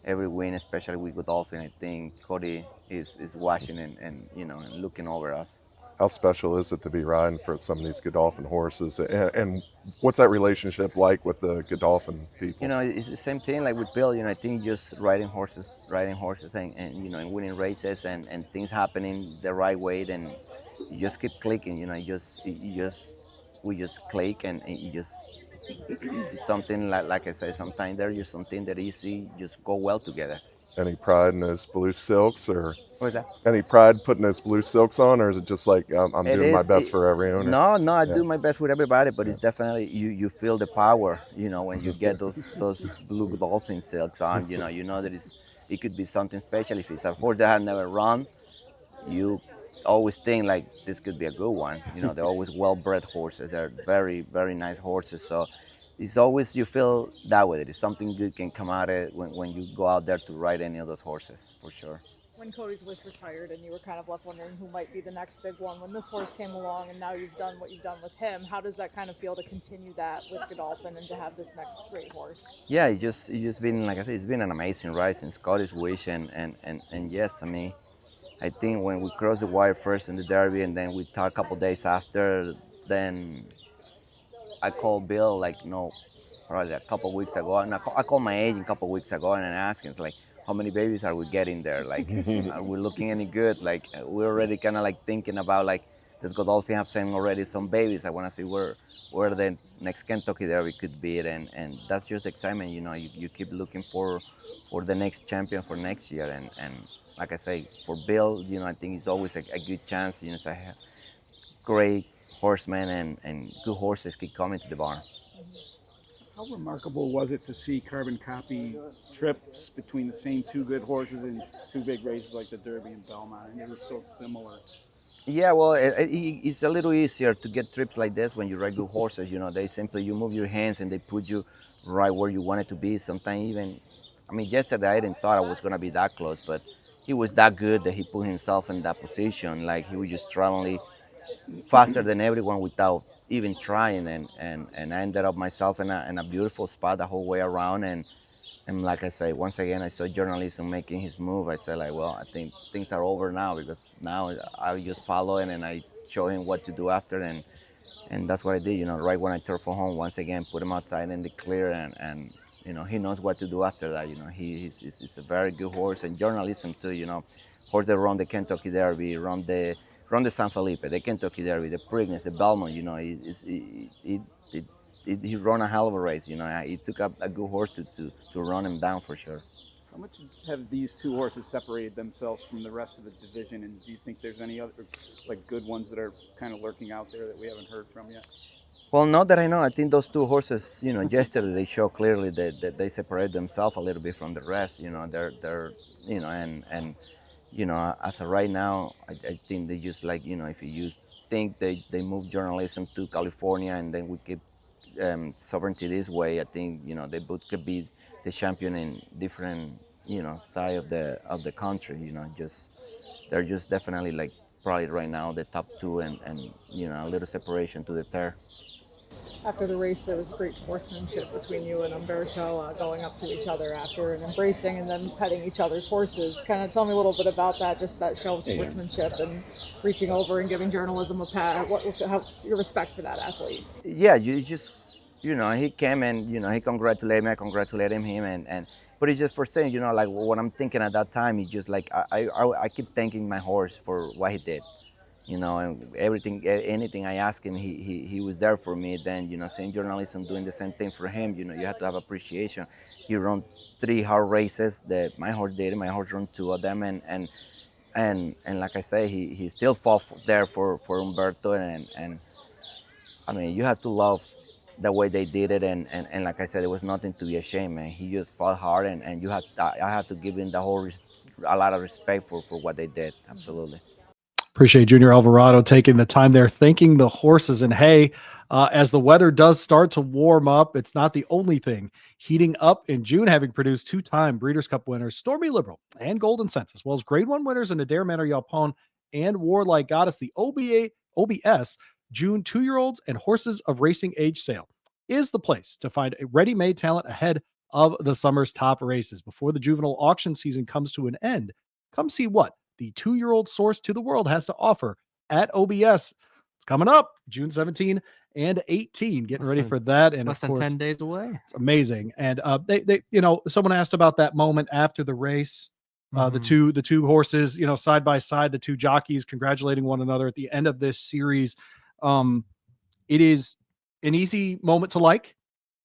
every win, especially with Godolphin, I think Cody is watching and you know, and looking over us.
how special is it to be riding for some of these Godolphin horses? And what's that relationship like with the Godolphin people?
You know, it's the same thing like with Bill. You know, I think just riding horses and you know, and winning races and things happening the right way, then you just keep clicking. You know, we just click and you just something like I said, sometimes there's just something that easy just go well together.
Any pride in those blue silks, or
What's that?
any pride putting those blue silks on, or is it just like I'm doing my best for every owner?
No, I do my best with everybody, but it's definitely you feel the power. You know, when you get those blue dolphin silks on, you know that it could be something special. If it's a horse that has never run, you always think like this could be a good one. You know, they're always well-bred horses. They're very, very nice horses. So it's always, you feel that way, that it's something good can come out of it when you go out there to ride any of those horses, for sure.
When Cody's was retired and you were kind of left wondering who might be the next big one, when this horse came along and now you've done what you've done with him, how does that kind of feel to continue that with Godolphin and to have this next great horse?
Yeah, it's just been, like I said, it's been an amazing ride since Cody's wish, and yes, I mean, I think when we crossed the wire first in the Derby and then we talked a couple days after, then I called Bill probably a couple weeks ago, and I called my agent a couple weeks ago and I asked him, like, how many babies are we getting there? Like, are we looking any good? Like, we're already kind of like thinking about, like, does Godolphin have already some babies? I want to see where the next Kentucky Derby could be, and that's just excitement. You know, you keep looking for the next champion for next year, and like I say, for Bill, you know, I think it's always a good chance. You know, to have great horsemen and good horses keep coming to the barn.
How remarkable was it to see carbon copy trips between the same two good horses in two big races like the Derby and Belmont, and they were so similar?
Yeah, well, it's a little easier to get trips like this when you ride good horses. You know, you move your hands and they put you right where you want it to be. Sometimes even, I mean, yesterday I didn't thought I was going to be that close, but he was that good that he put himself in that position. Like, he was just traveling faster than everyone without even trying, and I ended up myself in a beautiful spot the whole way around, and like I say, once again, I saw journalism making his move. I said, like, well, I think things are over now, because now I just follow him and I show him what to do after, and that's what I did. You know, right when I turned for home, once again, put him outside in the clear, and you know, he knows what to do after that. You know, he's a very good horse, and journalism too. You know, horse that run the Kentucky Derby, run the San Felipe, the Kentucky Derby, the Preakness, the Belmont. You know, he run a hell of a race. You know, he took up a good horse to run him down for sure.
How much have these two horses separated themselves from the rest of the division, and do you think there's any other like good ones that are kind of lurking out there that we haven't heard from yet?
Well, not that I know. I think those two horses, you know, yesterday they show clearly that they separate themselves a little bit from the rest. You know, they're you know, and you know, as of right now, I think they just, like, you know, if you think they move journalism to California and then we keep sovereignty this way, I think, you know, they both could be the champion in different, you know, side of the country. You know, they're just definitely, like, probably right now the top two, and you know, a little separation to the third.
After the race, there was great sportsmanship between you and Umberto, going up to each other after and embracing and then petting each other's horses. Kind of tell me a little bit about that, just that show of sportsmanship and reaching over and giving journalism a pat. How your respect for that athlete?
Yeah, you just, you know, he came and, you know, he congratulated me, I congratulated him, and but it's just for saying, you know, like, what I'm thinking at that time, it's just like, I keep thanking my horse for what he did. You know, and anything I asked him, he was there for me. Then, you know, same journalism doing the same thing for him. You know, you have to have appreciation. He ran 3 hard races that my horse did. My horse ran 2 of them, and like I say, he still fought there for Umberto, and I mean, you have to love the way they did it, and like I said, there was nothing to be ashamed, man. He just fought hard, and I have to give him a lot of respect for what they did. Absolutely.
Appreciate Junior Alvarado taking the time there, thanking the horses. And hey, as the weather does start to warm up, it's not the only thing heating up in June, having produced 2-time Breeders' Cup winners Stormy Liberal and Golden Sense, as well as Grade 1 winners in Adair Manor Yalpon and Warlike Goddess. The OBS June 2-year-olds and horses of racing age sale is the place to find a ready-made talent ahead of the summer's top races. Before the juvenile auction season comes to an end, come see what the 2-year-old source to the world has to offer at OBS. It's coming up June 17 and 18. Getting ready for that. And
less
of course,
than 10 days away.
It's amazing. And they someone asked about that moment after the race. The two horses, side by side, the two jockeys congratulating one another at the end of this series. It is an easy moment to like.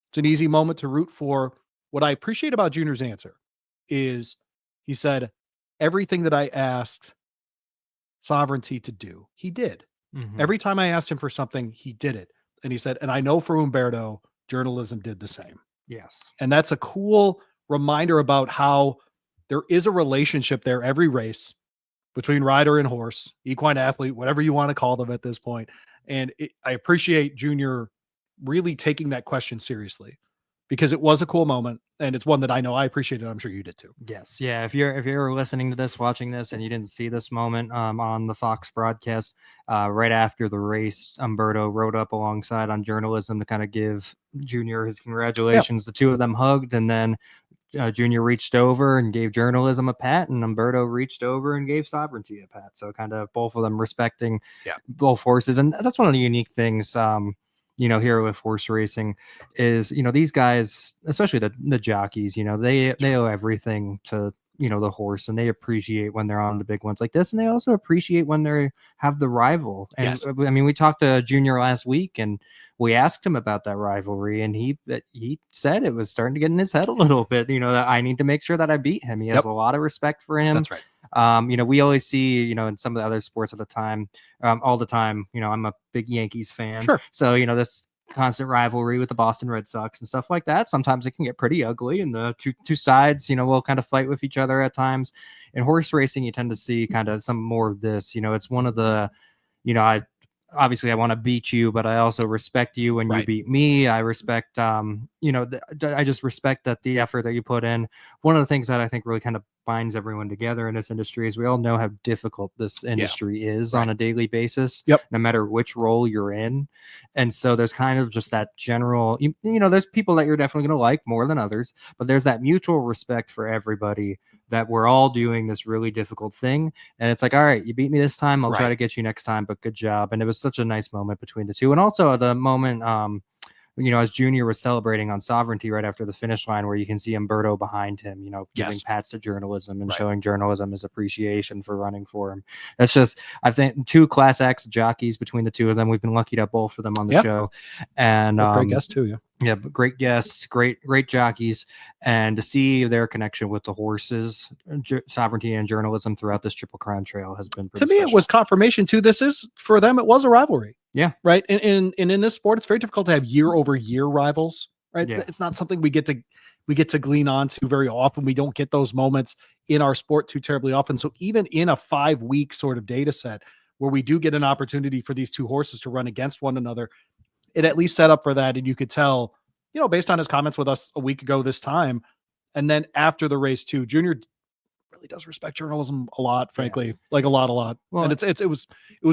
It's an easy moment to root for. What I appreciate about Junior's answer is he said, everything that I asked Sovereignty to do, he did. Every time I asked him for something, he did it. And he said, and I know for Umberto, journalism did the same.
Yes.
And that's a cool reminder about how there is a relationship there every race between rider and horse, equine athlete, whatever you want to call them at this point. And I appreciate Junior really taking that question seriously, because it was a cool moment, and it's one that I know I appreciated. I'm sure you did too.
Yes. Yeah. If you're listening to this, watching this, and you didn't see this moment on the Fox broadcast, right after the race, Umberto rode up alongside on journalism to kind of give Junior his congratulations. The two of them hugged, and then Junior reached over and gave journalism a pat, and Umberto reached over and gave Sovereignty a pat. So kind of both of them respecting both horses. And that's one of the unique things, here with horse racing is, these guys, especially the jockeys, they owe everything to, the horse, and they appreciate when they're on the big ones like this. And they also appreciate when they have the rival. And I mean, we talked to Junior last week, and we asked him about that rivalry, and he said it was starting to get in his head a little bit, that I need to make sure that I beat him. He has a lot of respect for him.
That's right.
We always see, in some of the other sports at the time, all the time, I'm a big Yankees fan.
Sure.
So, this constant rivalry with the Boston Red Sox and stuff like that. Sometimes it can get pretty ugly, and the two sides, will kind of fight with each other at times. In horse racing, you tend to see kind of some more of this. It's one of the, obviously I want to beat you, but I also respect you when you beat me. I respect, I just respect that the effort that you put in. One of the things that I think really kind of binds everyone together in this industry is we all know how difficult this industry is on a daily basis, no matter which role you're in. And so there's kind of just that general, there's people that you're definitely going to like more than others, but there's that mutual respect for everybody, that we're all doing this really difficult thing. And it's like, all right, you beat me this time, I'll try to get you next time, but good job. And it was such a nice moment between the two. And also the moment, as Junior was celebrating on Sovereignty right after the finish line, where you can see Umberto behind him, giving pats to journalism and showing journalism his appreciation for running for him. That's just, I think, two class X jockeys between the two of them. We've been lucky to have both of them on the show. And
great guests too.
Yeah, great guests, great jockeys, and to see their connection with the horses, Sovereignty, and journalism throughout this Triple Crown Trail has been pretty special.
It was confirmation too. This is, for them, it was a rivalry.
Yeah.
Right. And in this sport, it's very difficult to have year-over-year rivals. Right. Yeah. It's not something we get to glean onto very often. We don't get those moments in our sport too terribly often. So even in a 5-week sort of data set where we do get an opportunity for these two horses to run against one another, it at least set up for that. And you could tell, based on his comments with us a week ago this time, and then after the race too, Junior really does respect journalism a lot, frankly, like a lot. Well, and it was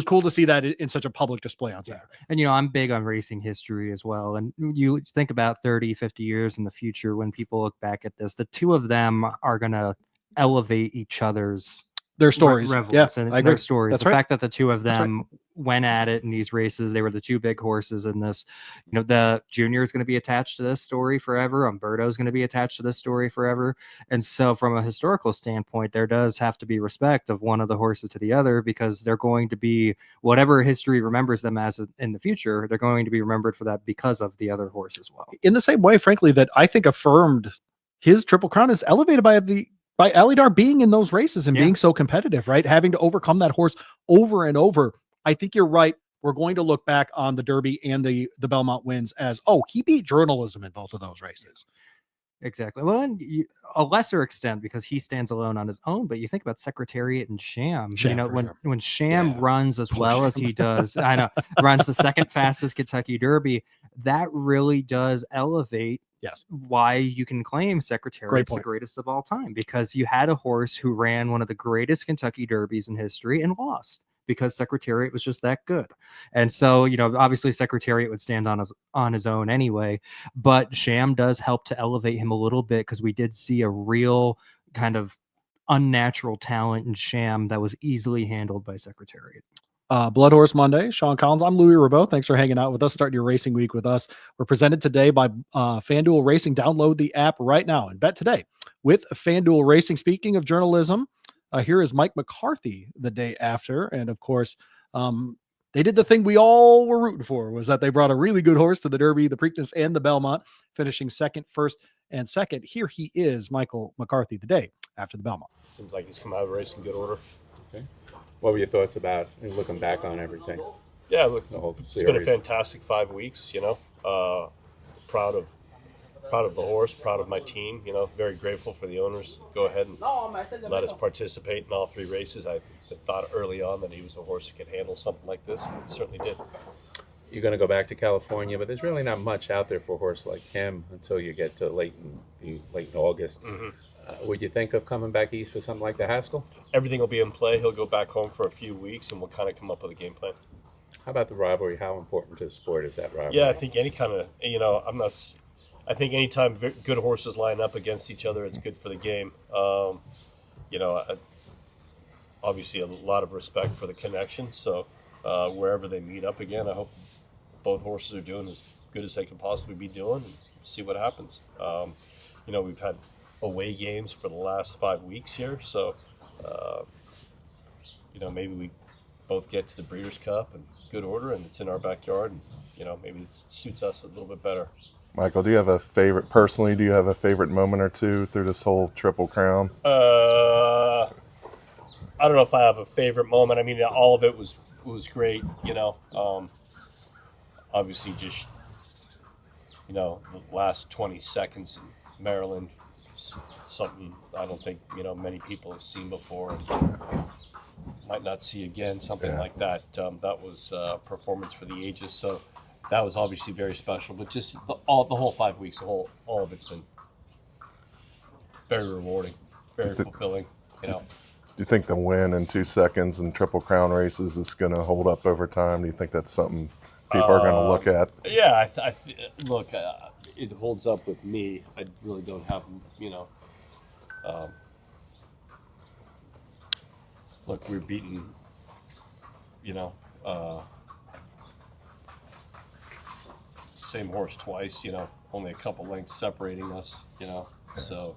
cool to see that in such a public display on Saturday.
And, I'm big on racing history as well. And you think about 30, 50 years in the future, when people look back at this, the two of them are going to elevate each other's
their stories,
and their stories.
That's
the fact that the two of them went at it in these races, they were the two big horses in this. The Junior is going to be attached to this story forever. Umberto is going to be attached to this story forever. And so, from a historical standpoint, there does have to be respect of one of the horses to the other, because they're going to be, whatever history remembers them as in the future, they're going to be remembered for that because of the other horse as well.
In the same way, frankly, that I think affirmed his Triple Crown is elevated by Alidar being in those races and being so competitive, right? Having to overcome that horse over and over. I think you're right. We're going to look back on the Derby and the Belmont wins as, he beat journalism in both of those races.
Exactly. Well, and a lesser extent, because he stands alone on his own, but you think about Secretariat and Sham. When Sham runs as well as he does, runs the second fastest Kentucky Derby, that really does elevate why you can claim Secretariat's the greatest of all time, because you had a horse who ran one of the greatest Kentucky Derbies in history and lost, because Secretariat was just that good. And so, obviously Secretariat would stand on his own anyway, but Sham does help to elevate him a little bit, because we did see a real kind of unnatural talent in Sham that was easily handled by Secretariat.
BloodHorse Monday. Sean Collins, I'm Louie Rabaut. Thanks for hanging out with us, starting your racing week with us. We're presented today by FanDuel Racing. Download the app right now and bet today with FanDuel Racing. Speaking of journalism, here is Mike McCarthy the day after. And of course, they did the thing we all were rooting for, was that they brought a really good horse to the Derby, the Preakness, and the Belmont, finishing second, first, and second. Here he is, Michael McCarthy, the day after the Belmont.
Seems like he's come out of the race in good order.
Okay. What were your thoughts about looking back on everything?
Yeah, look,
it's
been a fantastic 5 weeks, proud of the horse, proud of my team, very grateful for the owners to go ahead and let us participate in all 3 races. I thought early on that he was a horse that could handle something like this, and he certainly did.
You're going to go back to California, but there's really not much out there for a horse like him until you get to late in August.
Mm-hmm.
Would you think of coming back east for something like the Haskell?
Everything will be in play. He'll go back home for a few weeks, and we'll kind of come up with a game plan.
How about the rivalry? How important to the sport is that rivalry?
Yeah, I think any kind of, I think anytime good horses line up against each other, it's good for the game. Obviously a lot of respect for the connection. So wherever they meet up again, I hope both horses are doing as good as they can possibly be doing, and see what happens. We've had away games for the last 5 weeks here, so maybe we both get to the Breeders' Cup in good order, and it's in our backyard, and maybe it suits us a little bit better.
Michael, do you have a favorite moment or two through this whole Triple Crown?
I don't know if I have a favorite moment. I mean, all of it was great, obviously just the last 20 seconds in Maryland, something I don't think many people have seen before, and might not see again, something like that. That was a performance for the ages, so that was obviously very special. But just the whole 5 weeks, all of it's been very rewarding, very fulfilling.
Do you think the win in 2 seconds in Triple Crown races is going to hold up over time? Do you think that's something people are going to look at?
Yeah, look, it holds up with me. I really don't have, look, we're beating, same horse twice, only a couple lengths separating us, so,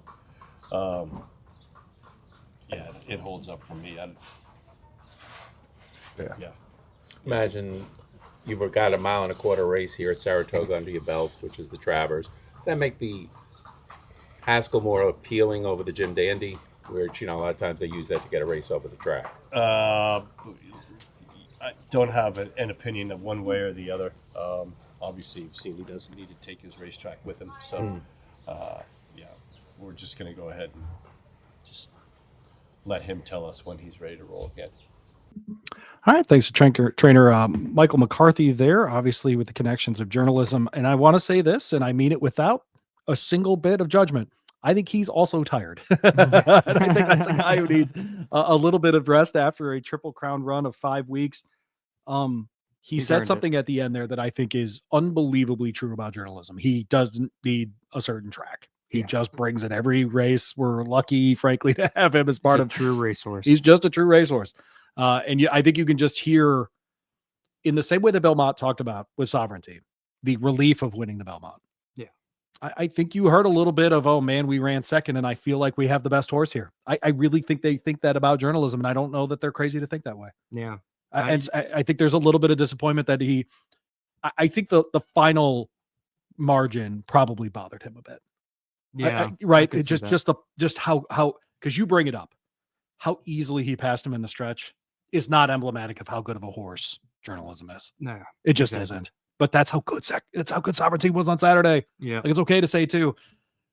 yeah, it holds up for me. Yeah.
Imagine you've got a 1.25 mile race here at Saratoga under your belt, which is the Travers. Does that make the Haskell more appealing over the Jim Dandy, which, a lot of times they use that to get a race over the track?
I don't have an opinion of one way or the other. Obviously, you've seen he doesn't need to take his racetrack with him. So, we're just going to go ahead and just let him tell us when he's ready to roll again.
All right. Thanks to trainer Michael McCarthy there, obviously with the connections of journalism. And I want to say this, and I mean it without a single bit of judgment. I think he's also tired. And I think that's a guy who needs a little bit of rest after a Triple Crown run of 5 weeks. He said something at the end there that I think is unbelievably true about journalism. He doesn't need a certain track. He just brings it every race. We're lucky, frankly, to have him as part of
true racehorse.
He's just a true racehorse. I think you can just hear, in the same way that Bill Mott talked about with Sovereignty, the relief of winning the Belmont.
Yeah.
I think you heard a little bit of, oh man, we ran second and I feel like we have the best horse here. I really think they think that about journalism, and I don't know that they're crazy to think that way.
Yeah.
I think there's a little bit of disappointment that I think the final margin probably bothered him a bit.
Yeah.
Right. It's just how, because you bring it up, how easily he passed him in the stretch is not emblematic of how good of a horse journalism is.
No,
it just isn't. But that's how good Sovereignty was on Saturday.
Yeah.
Like, it's okay to say too.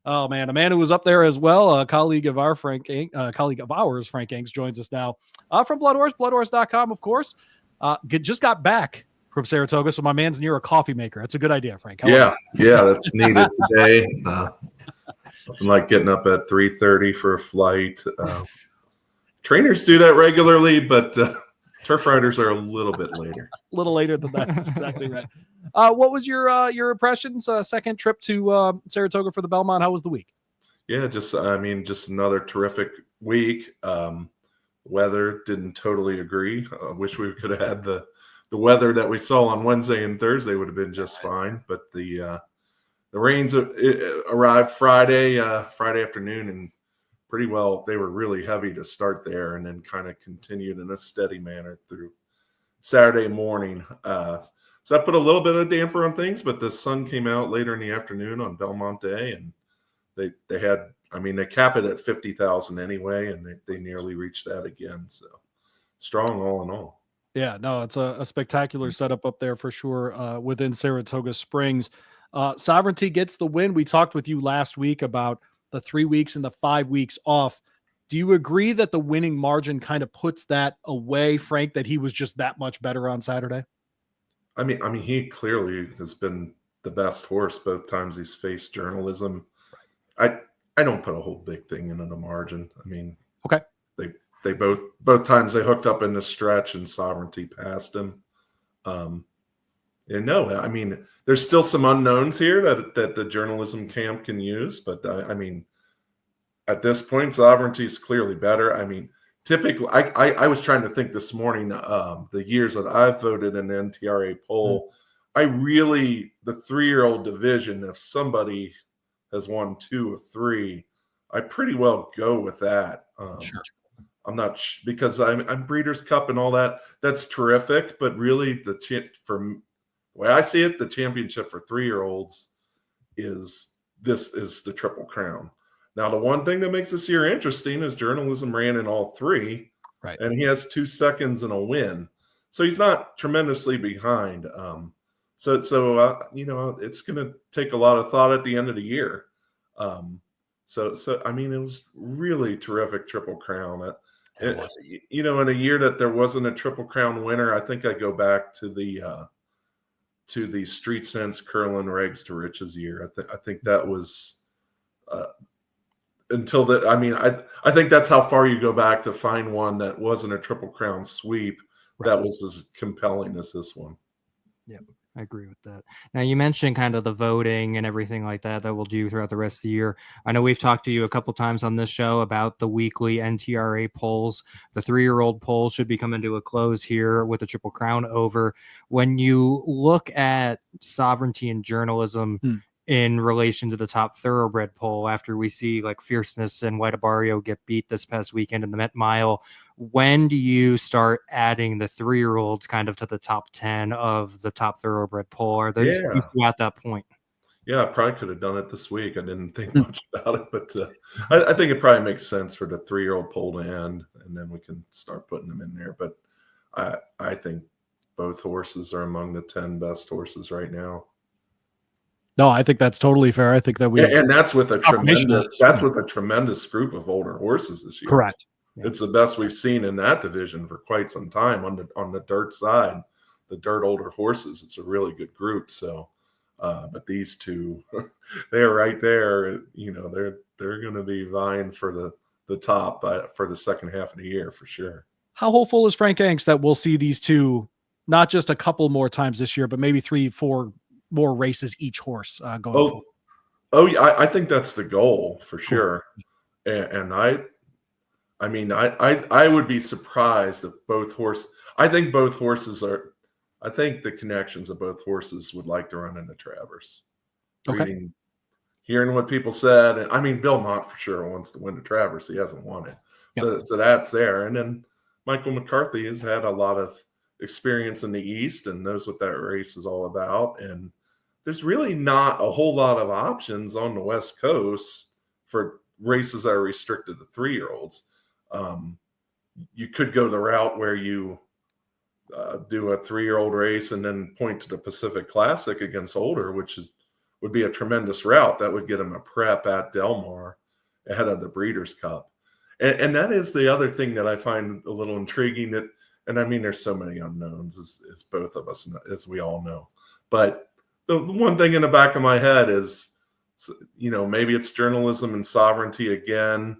Oh man, a man who was up there as well, a colleague of ours, Frank Angst, joins us now from BloodHorse, BloodHorse.com, of course. Just got back from Saratoga, so my man's near a coffee maker. That's a good idea, Frank.
Yeah, that's needed today. Nothing like getting up at 3:30 for a flight. Trainers do that regularly, but turf riders are a little bit later.
A little later than that. That's exactly right. What was your impressions? Second trip to Saratoga for the Belmont. How was the week?
Yeah, just another terrific week. weather didn't totally agree. I wish we could have had the weather that we saw on Wednesday and Thursday would have been just fine. But the rains arrived Friday afternoon, and pretty well they were really heavy to start there, and then kind of continued in a steady manner through Saturday morning. So that put a little bit of damper on things, but the sun came out later in the afternoon on Belmont Day, and they had, I mean, they cap it at 50,000 anyway, and they nearly reached that again. So strong all in all.
Yeah, no, it's a spectacular setup up there for sure within Saratoga Springs. Sovereignty gets the win. We talked with you last week about the 3 weeks and the 5 weeks off. Do you agree that the winning margin kind of puts that away, Frank, that he was just that much better on Saturday?
I mean, he clearly has been the best horse both times he's faced journalism. Right. I don't put a whole big thing into the margin. I mean,
okay,
they both times they hooked up in the stretch and Sovereignty passed him. And no, I mean, there's still some unknowns here that the journalism camp can use, but I mean, at this point, Sovereignty is clearly better. I mean, typically, I was trying to think this morning, the years that I've voted in the NTRA poll, the 3-year-old division, if somebody has won 2 or 3, I pretty well go with that.
Sure.
I'm not because I'm Breeders' Cup and all that. That's terrific, but really for the way I see it, the championship for 3-year-olds is the Triple Crown. Now, the one thing that makes this year interesting is journalism ran in all 3,
right?
And he has 2 seconds and a win, so he's not tremendously behind. So it's going to take a lot of thought at the end of the year. So I mean, it was really terrific Triple Crown. In a year that there wasn't a Triple Crown winner, I think I go back to the Street Sense Curlin Regs to Riches year. I think that was. Until the, I mean, I think that's how far you go back to find one that wasn't a Triple Crown sweep that was as compelling as this one.
Yeah, I agree with that. Now, you mentioned kind of the voting and everything like that we'll do throughout the rest of the year. I know we've talked to you a couple times on this show about the weekly NTRA polls. The 3-year-old poll should be coming to a close here with the Triple Crown over. When you look at Sovereignty and journalism in relation to the top Thoroughbred poll, after we see like Fierceness and White Barrio get beat this past weekend in the Met Mile, when do you start adding the 3-year-olds kind of to the top 10 of the top Thoroughbred poll? Are those at that point?
Yeah, I probably could have done it this week. I didn't think much about it, but I think it probably makes sense for the 3-year-old poll to end, and then we can start putting them in there. But I think both horses are among the 10 best horses right now.
No, I think that's totally fair. I think that
and that's with a tremendous group of older horses this year.
Correct.
It's the best we've seen in that division for quite some time on the dirt side, the dirt older horses. It's a really good group. So, but these two, they're right there. You know, they're going to be vying for the top for the second half of the year for sure.
How hopeful is Frank Angst that we'll see these two, not just a couple more times this year, but maybe 3-4 more races each horse going forward?
Oh yeah, I think that's the goal for sure. And I would be surprised if both horses. I think both horses are. I think the connections of both horses would like to run in the Travers.
Okay.
Hearing what people said, and I mean, Bill Mott for sure wants to win the Travers. He hasn't won it, so that's there. And then Michael McCarthy has had a lot of experience in the East and knows what that race is all about. And there's really not a whole lot of options on the West Coast for races that are restricted to 3-year-olds. You could go the route where you do a 3-year-old race and then point to the Pacific Classic against older, which would be a tremendous route. That would get them a prep at Del Mar ahead of the Breeders' Cup. And that is the other thing that I find a little intriguing. And I mean, there's so many unknowns, as both of us, as we all know. But the one thing in the back of my head is, maybe it's journalism and Sovereignty again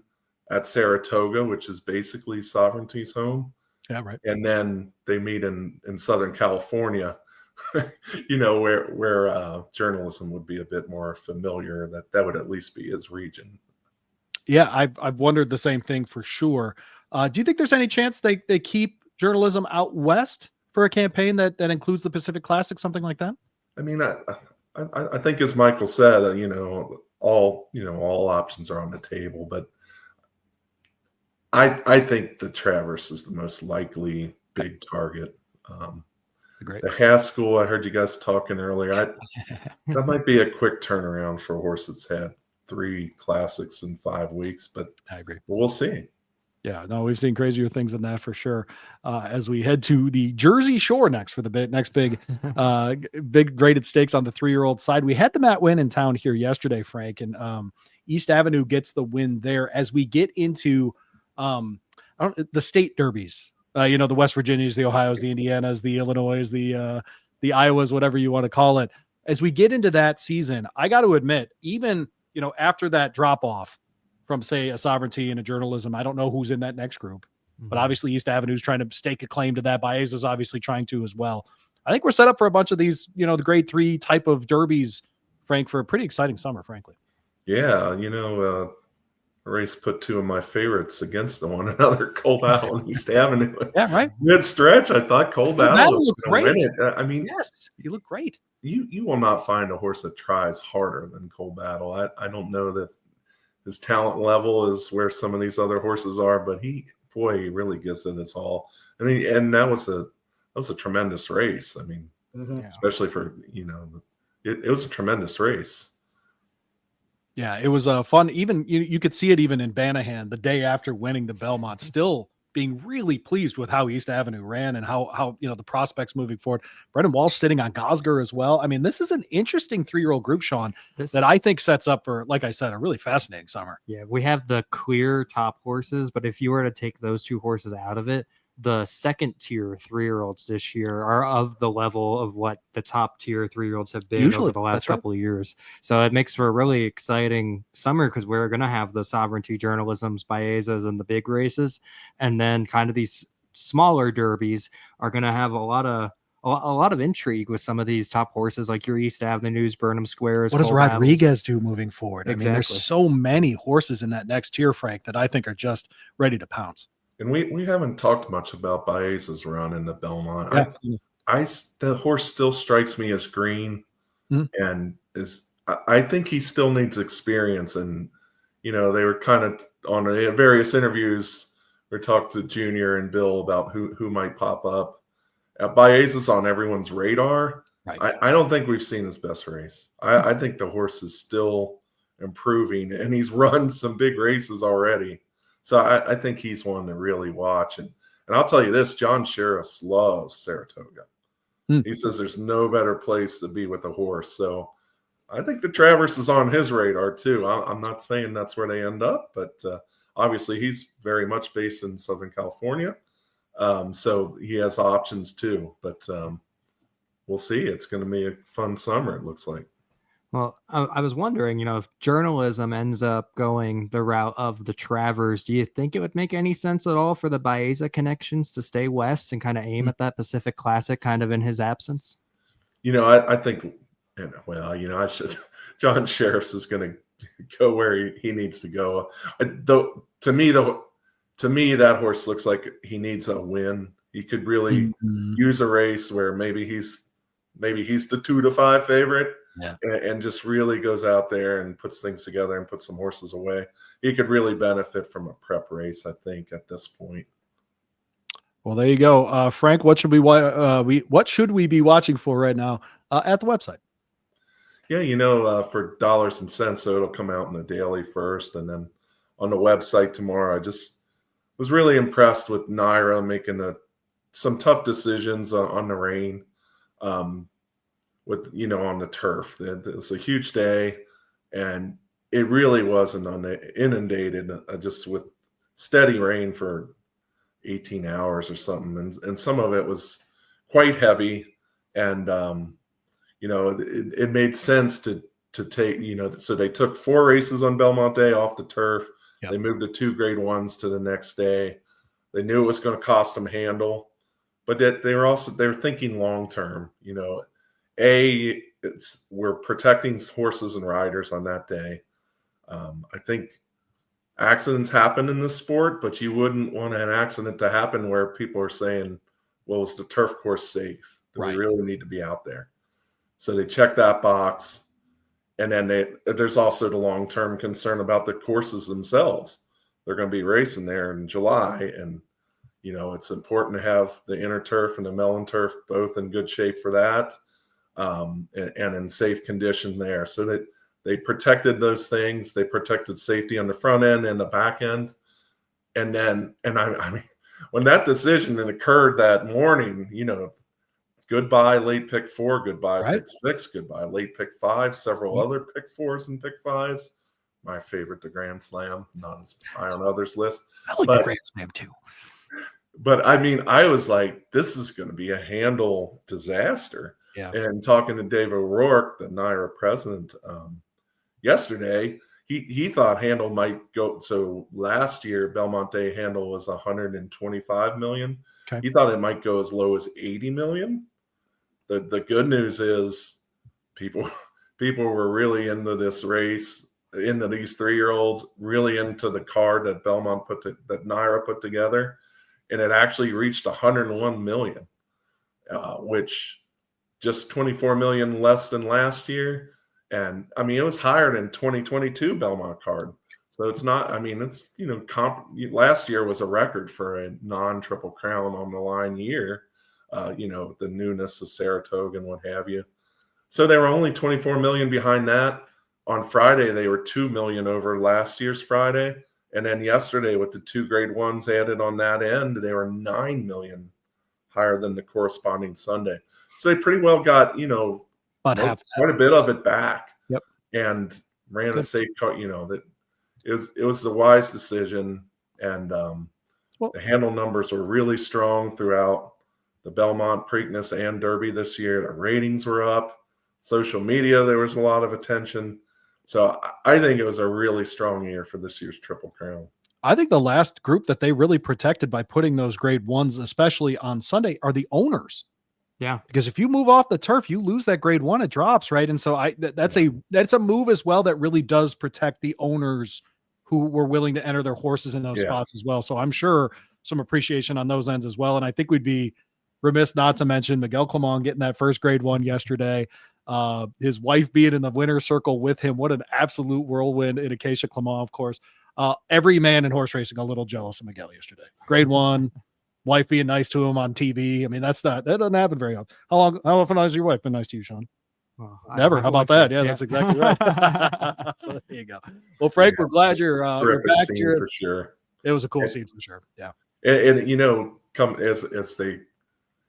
at Saratoga, which is basically Sovereignty's home.
Yeah, right.
And then they meet in Southern California, where journalism would be a bit more familiar. That would at least be his region.
Yeah, I've wondered the same thing for sure. Do you think there's any chance they keep journalism out west for a campaign that includes the Pacific Classic, something like that?
I mean, I think as Michael said, all options are on the table, but I think the Travers is the most likely big target.
Great.
The Haskell, I heard you guys talking earlier. That might be a quick turnaround for a horse that's had 3 classics in 5 weeks, but
I agree.
We'll see.
Yeah, no, we've seen crazier things than that for sure. As we head to the Jersey Shore next for the next big graded stakes on the 3-year-old side. We had the Matt win in town here yesterday, Frank, and East Avenue gets the win there. As we get into the state derbies, the West Virginias, the Ohios, the Indianas, the Illinois, the Iowas, whatever you want to call it. As we get into that season, I got to admit, even after that drop off from, say, a Sovereignty and a Journalism, I don't know who's in that next group, but obviously East Avenue is trying to stake a claim to that. Baez is obviously trying to as well. I think we're set up for a bunch of these, the grade 3 type of derbies, Frank, for a pretty exciting summer, frankly.
Yeah, a race put 2 of my favorites against one another, Cold Battle and East Avenue.
Yeah, right.
Mid stretch, I thought Cold Battle was going to win it. I mean,
yes, you look great.
You will not find a horse that tries harder than Cold Battle. I don't know that his talent level is where some of these other horses are, but he really gives it its all. I mean, and that was a tremendous race. I mean, especially for it was a tremendous race.
Yeah, it was fun. Even you could see it even in Banahan the day after winning the Belmont, still being really pleased with how East Avenue ran and how the prospects moving forward. Brendan Walsh sitting on Gosger as well. I mean, this is an interesting 3-year-old group, Sean, that I think sets up for, like I said, a really fascinating summer.
Yeah, we have the clear top horses, but if you were to take those 2 horses out of it, the second tier 3-year-olds this year are of the level of what the top tier 3-year-olds have been over the last couple of years. So it makes for a really exciting summer because we're going to have the Sovereignty Journalisms, Baezas, and the big races. And then kind of these smaller derbies are going to have a lot of intrigue with some of these top horses like your East Avenues, Burnham Squares.
What does Rodriguez do moving forward?
Exactly.
I mean, there's so many horses in that next tier, Frank, that I think are just ready to pounce.
And we haven't talked much about Baez's run in the Belmont.
Yeah.
The horse still strikes me as green, and I think he still needs experience. And they were kind of on various interviews. We talked to Junior and Bill about who might pop up. Baez is on everyone's radar.
Right.
I don't think we've seen his best race. I think the horse is still improving, and he's run some big races already. So I think he's one to really watch. And I'll tell you this, John Sheriff loves Saratoga. He says there's no better place to be with a horse. So I think the Travers is on his radar too. I'm not saying that's where they end up, but obviously he's very much based in Southern California. So he has options too. But we'll see. It's going to be a fun summer, it looks like.
Well, I was wondering, if journalism ends up going the route of the Travers, do you think it would make any sense at all for the Baeza connections to stay west and kind of aim at that Pacific Classic kind of in his absence?
I think, I should. John Sheriff's is going to go where he needs to go. To me, that horse looks like he needs a win. He could really use a race where maybe he's the 2-5 favorite.
Yeah.
And just really goes out there and puts things together and puts some horses away. He could really benefit from a prep race, I think, at this point.
Well, there you go, Frank. What should we be watching for right now at the website?
Yeah, for dollars and cents, so it'll come out in the daily first, and then on the website tomorrow. I just was really impressed with NYRA making some tough decisions on the rain. On the turf. It's a huge day, and it really wasn't inundated just with steady rain for 18 hours or something. And some of it was quite heavy, and it made sense to take, so they took 4 races on Belmont Day off the turf.
Yep.
They moved the 2 grade 1s to the next day. They knew it was going to cost them handle, but that they were thinking long term. We're protecting horses and riders on that day. I think
accidents happen in this sport, but you wouldn't want an accident to happen where people are saying, well, is the turf course safe? Do we really need to be out there? So they check that box. And then there's also the long-term concern about the courses themselves. They're going to be racing there in July. And, it's important to have the inner turf and the melon turf both in good shape for that, and in safe condition there. So that they protected those things. They protected safety on the front end and the back end. And then, I mean, when that decision occurred that morning, goodbye late pick 4, goodbye pick 6, goodbye late pick 5, several other pick 4s and pick 5s. My favorite, the Grand Slam, not as high on others' list.
I like the Grand Slam too.
But I mean, I was like, this is going to be a handle disaster.
Yeah.
And talking to Dave O'Rourke, the NYRA president, yesterday, he thought handle might go. So last year, Belmont Day handle was 125 million.
Okay.
He thought it might go as low as 80 million. The good news is people were really into this race, into these 3-year-olds, really into the card that that NYRA put together. And it actually reached 101 million, which just 24 million less than last year. And I mean, it was higher than 2022 Belmont card. So it's not, I mean, it's, last year was a record for a non-Triple Crown on the line year, the newness of Saratoga and what have you. So they were only 24 million behind that. On Friday, they were 2 million over last year's Friday. And then yesterday, with the 2 grade 1s added on that end, they were 9 million higher than the corresponding Sunday. So they pretty well got,
quite
a bit of it back.
Yep.
And ran a safe car, that it was the wise decision. And the handle numbers were really strong throughout the Belmont, Preakness, and Derby this year. The ratings were up. Social media, there was a lot of attention. So I think it was a really strong year for this year's Triple Crown.
I think the last group that they really protected by putting those grade 1s, especially on Sunday, are the owners.
Yeah.
Because if you move off the turf, you lose that grade 1, it drops, right? And so that's a move as well that really does protect the owners who were willing to enter their horses in those spots as well. So I'm sure some appreciation on those ends as well. And I think we'd be remiss not to mention Miguel Clement getting that first grade 1 yesterday. His wife being in the winner's circle with him. What an absolute whirlwind in Acacia Clement, of course. Every man in horse racing a little jealous of Miguel yesterday. Grade 1, wife being nice to him on TV. I mean, that doesn't happen very often. How often has your wife been nice to you, Sean?
Well,
never. How about that? Yeah, that's exactly right. So there you go. Well, Frank, we're glad you're back here.
For sure.
It was a cool scene for sure. Yeah.
And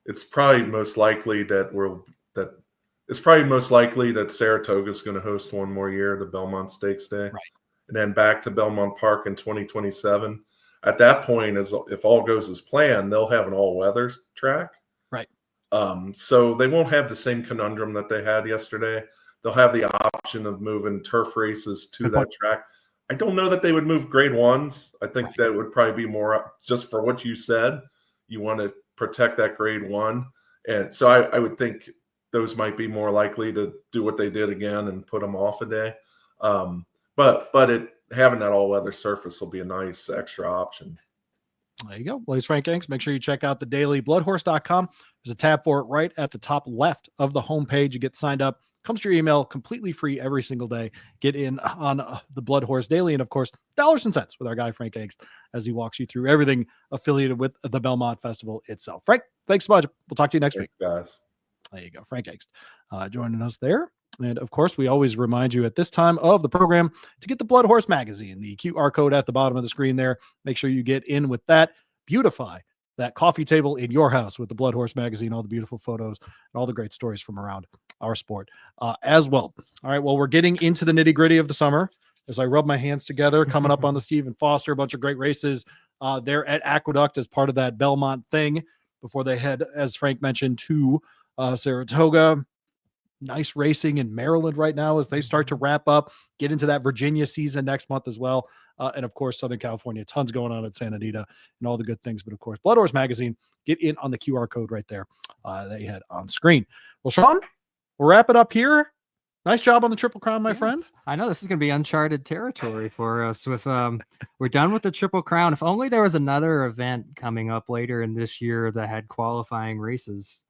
it's probably most likely that Saratoga is going to host one more year, the Belmont Stakes Day,
right?
And then back to Belmont Park in 2027. At that point, if all goes as planned, they'll have an all-weather track,
right?
So they won't have the same conundrum that they had yesterday. They'll have the option of moving turf races to that track. I don't know that they would move grade 1s. I think that would probably be more just for what you said. You want to protect that grade 1, and so I would think those might be more likely to do what they did again and put them off a day. But having that all-weather surface will be a nice extra option.
There you go. Well, he's Frank Angst. Make sure you check out the daily bloodhorse.com. There's a tab for it right at the top left of the homepage. You get signed up. Comes to your email, completely free every single day. Get in on the Blood Horse Daily. And, of course, dollars and cents with our guy, Frank Angst, as he walks you through everything affiliated with the Belmont Festival itself. Frank, thanks so much. We'll talk to you next week.
Guys.
There you go. Frank Angst joining us there. And, of course, we always remind you at this time of the program to get the Blood Horse magazine, the QR code at the bottom of the screen there. Make sure you get in with that. Beautify that coffee table in your house with the Blood Horse magazine, all the beautiful photos and all the great stories from around our sport as well. All right, well, we're getting into the nitty-gritty of the summer as I rub my hands together, coming up on the Stephen Foster, a bunch of great races there at Aqueduct as part of that Belmont thing before they head, as Frank mentioned, to Saratoga. Nice racing in Maryland right now as they start to wrap up, get into that Virginia season next month as well. And of course, Southern California, tons going on at Santa Anita and all the good things. But of course, Blood Horse magazine, get in on the QR code right there that you had on screen. Well, Sean, we'll wrap it up here. Nice job on the Triple Crown, my friend.
I know this is going to be uncharted territory for us. With we're done with the Triple Crown. If only there was another event coming up later in this year that had qualifying races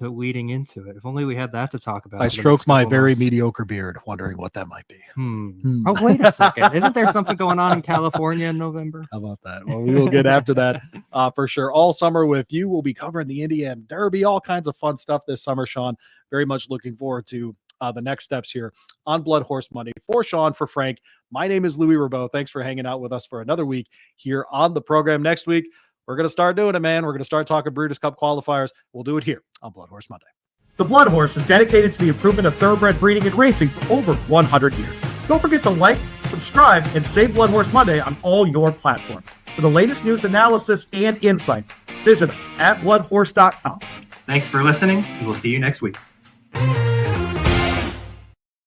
leading into it. If only we had that to talk about.
I stroked my very mediocre beard, wondering what that might be.
Oh, wait a second. Isn't there something going on in California in November?
How about that? Well, we will get after that for sure. All summer with you. We'll be covering the Indiana Derby, all kinds of fun stuff this summer, Sean. Very much looking forward to the next steps here on BloodHorse Monday. For Sean, for Frank, my name is Louie Rabaut. Thanks for hanging out with us for another week here on the program. Next week, we're going to start doing it, man. We're going to start talking Breeders' Cup qualifiers. We'll do it here on BloodHorse Monday.
The BloodHorse is dedicated to the improvement of thoroughbred breeding and racing for over 100 years. Don't forget to like, subscribe, and save BloodHorse Monday on all your platforms. For the latest news, analysis, and insights, visit us at bloodhorse.com.
Thanks for listening, and we'll see you next week.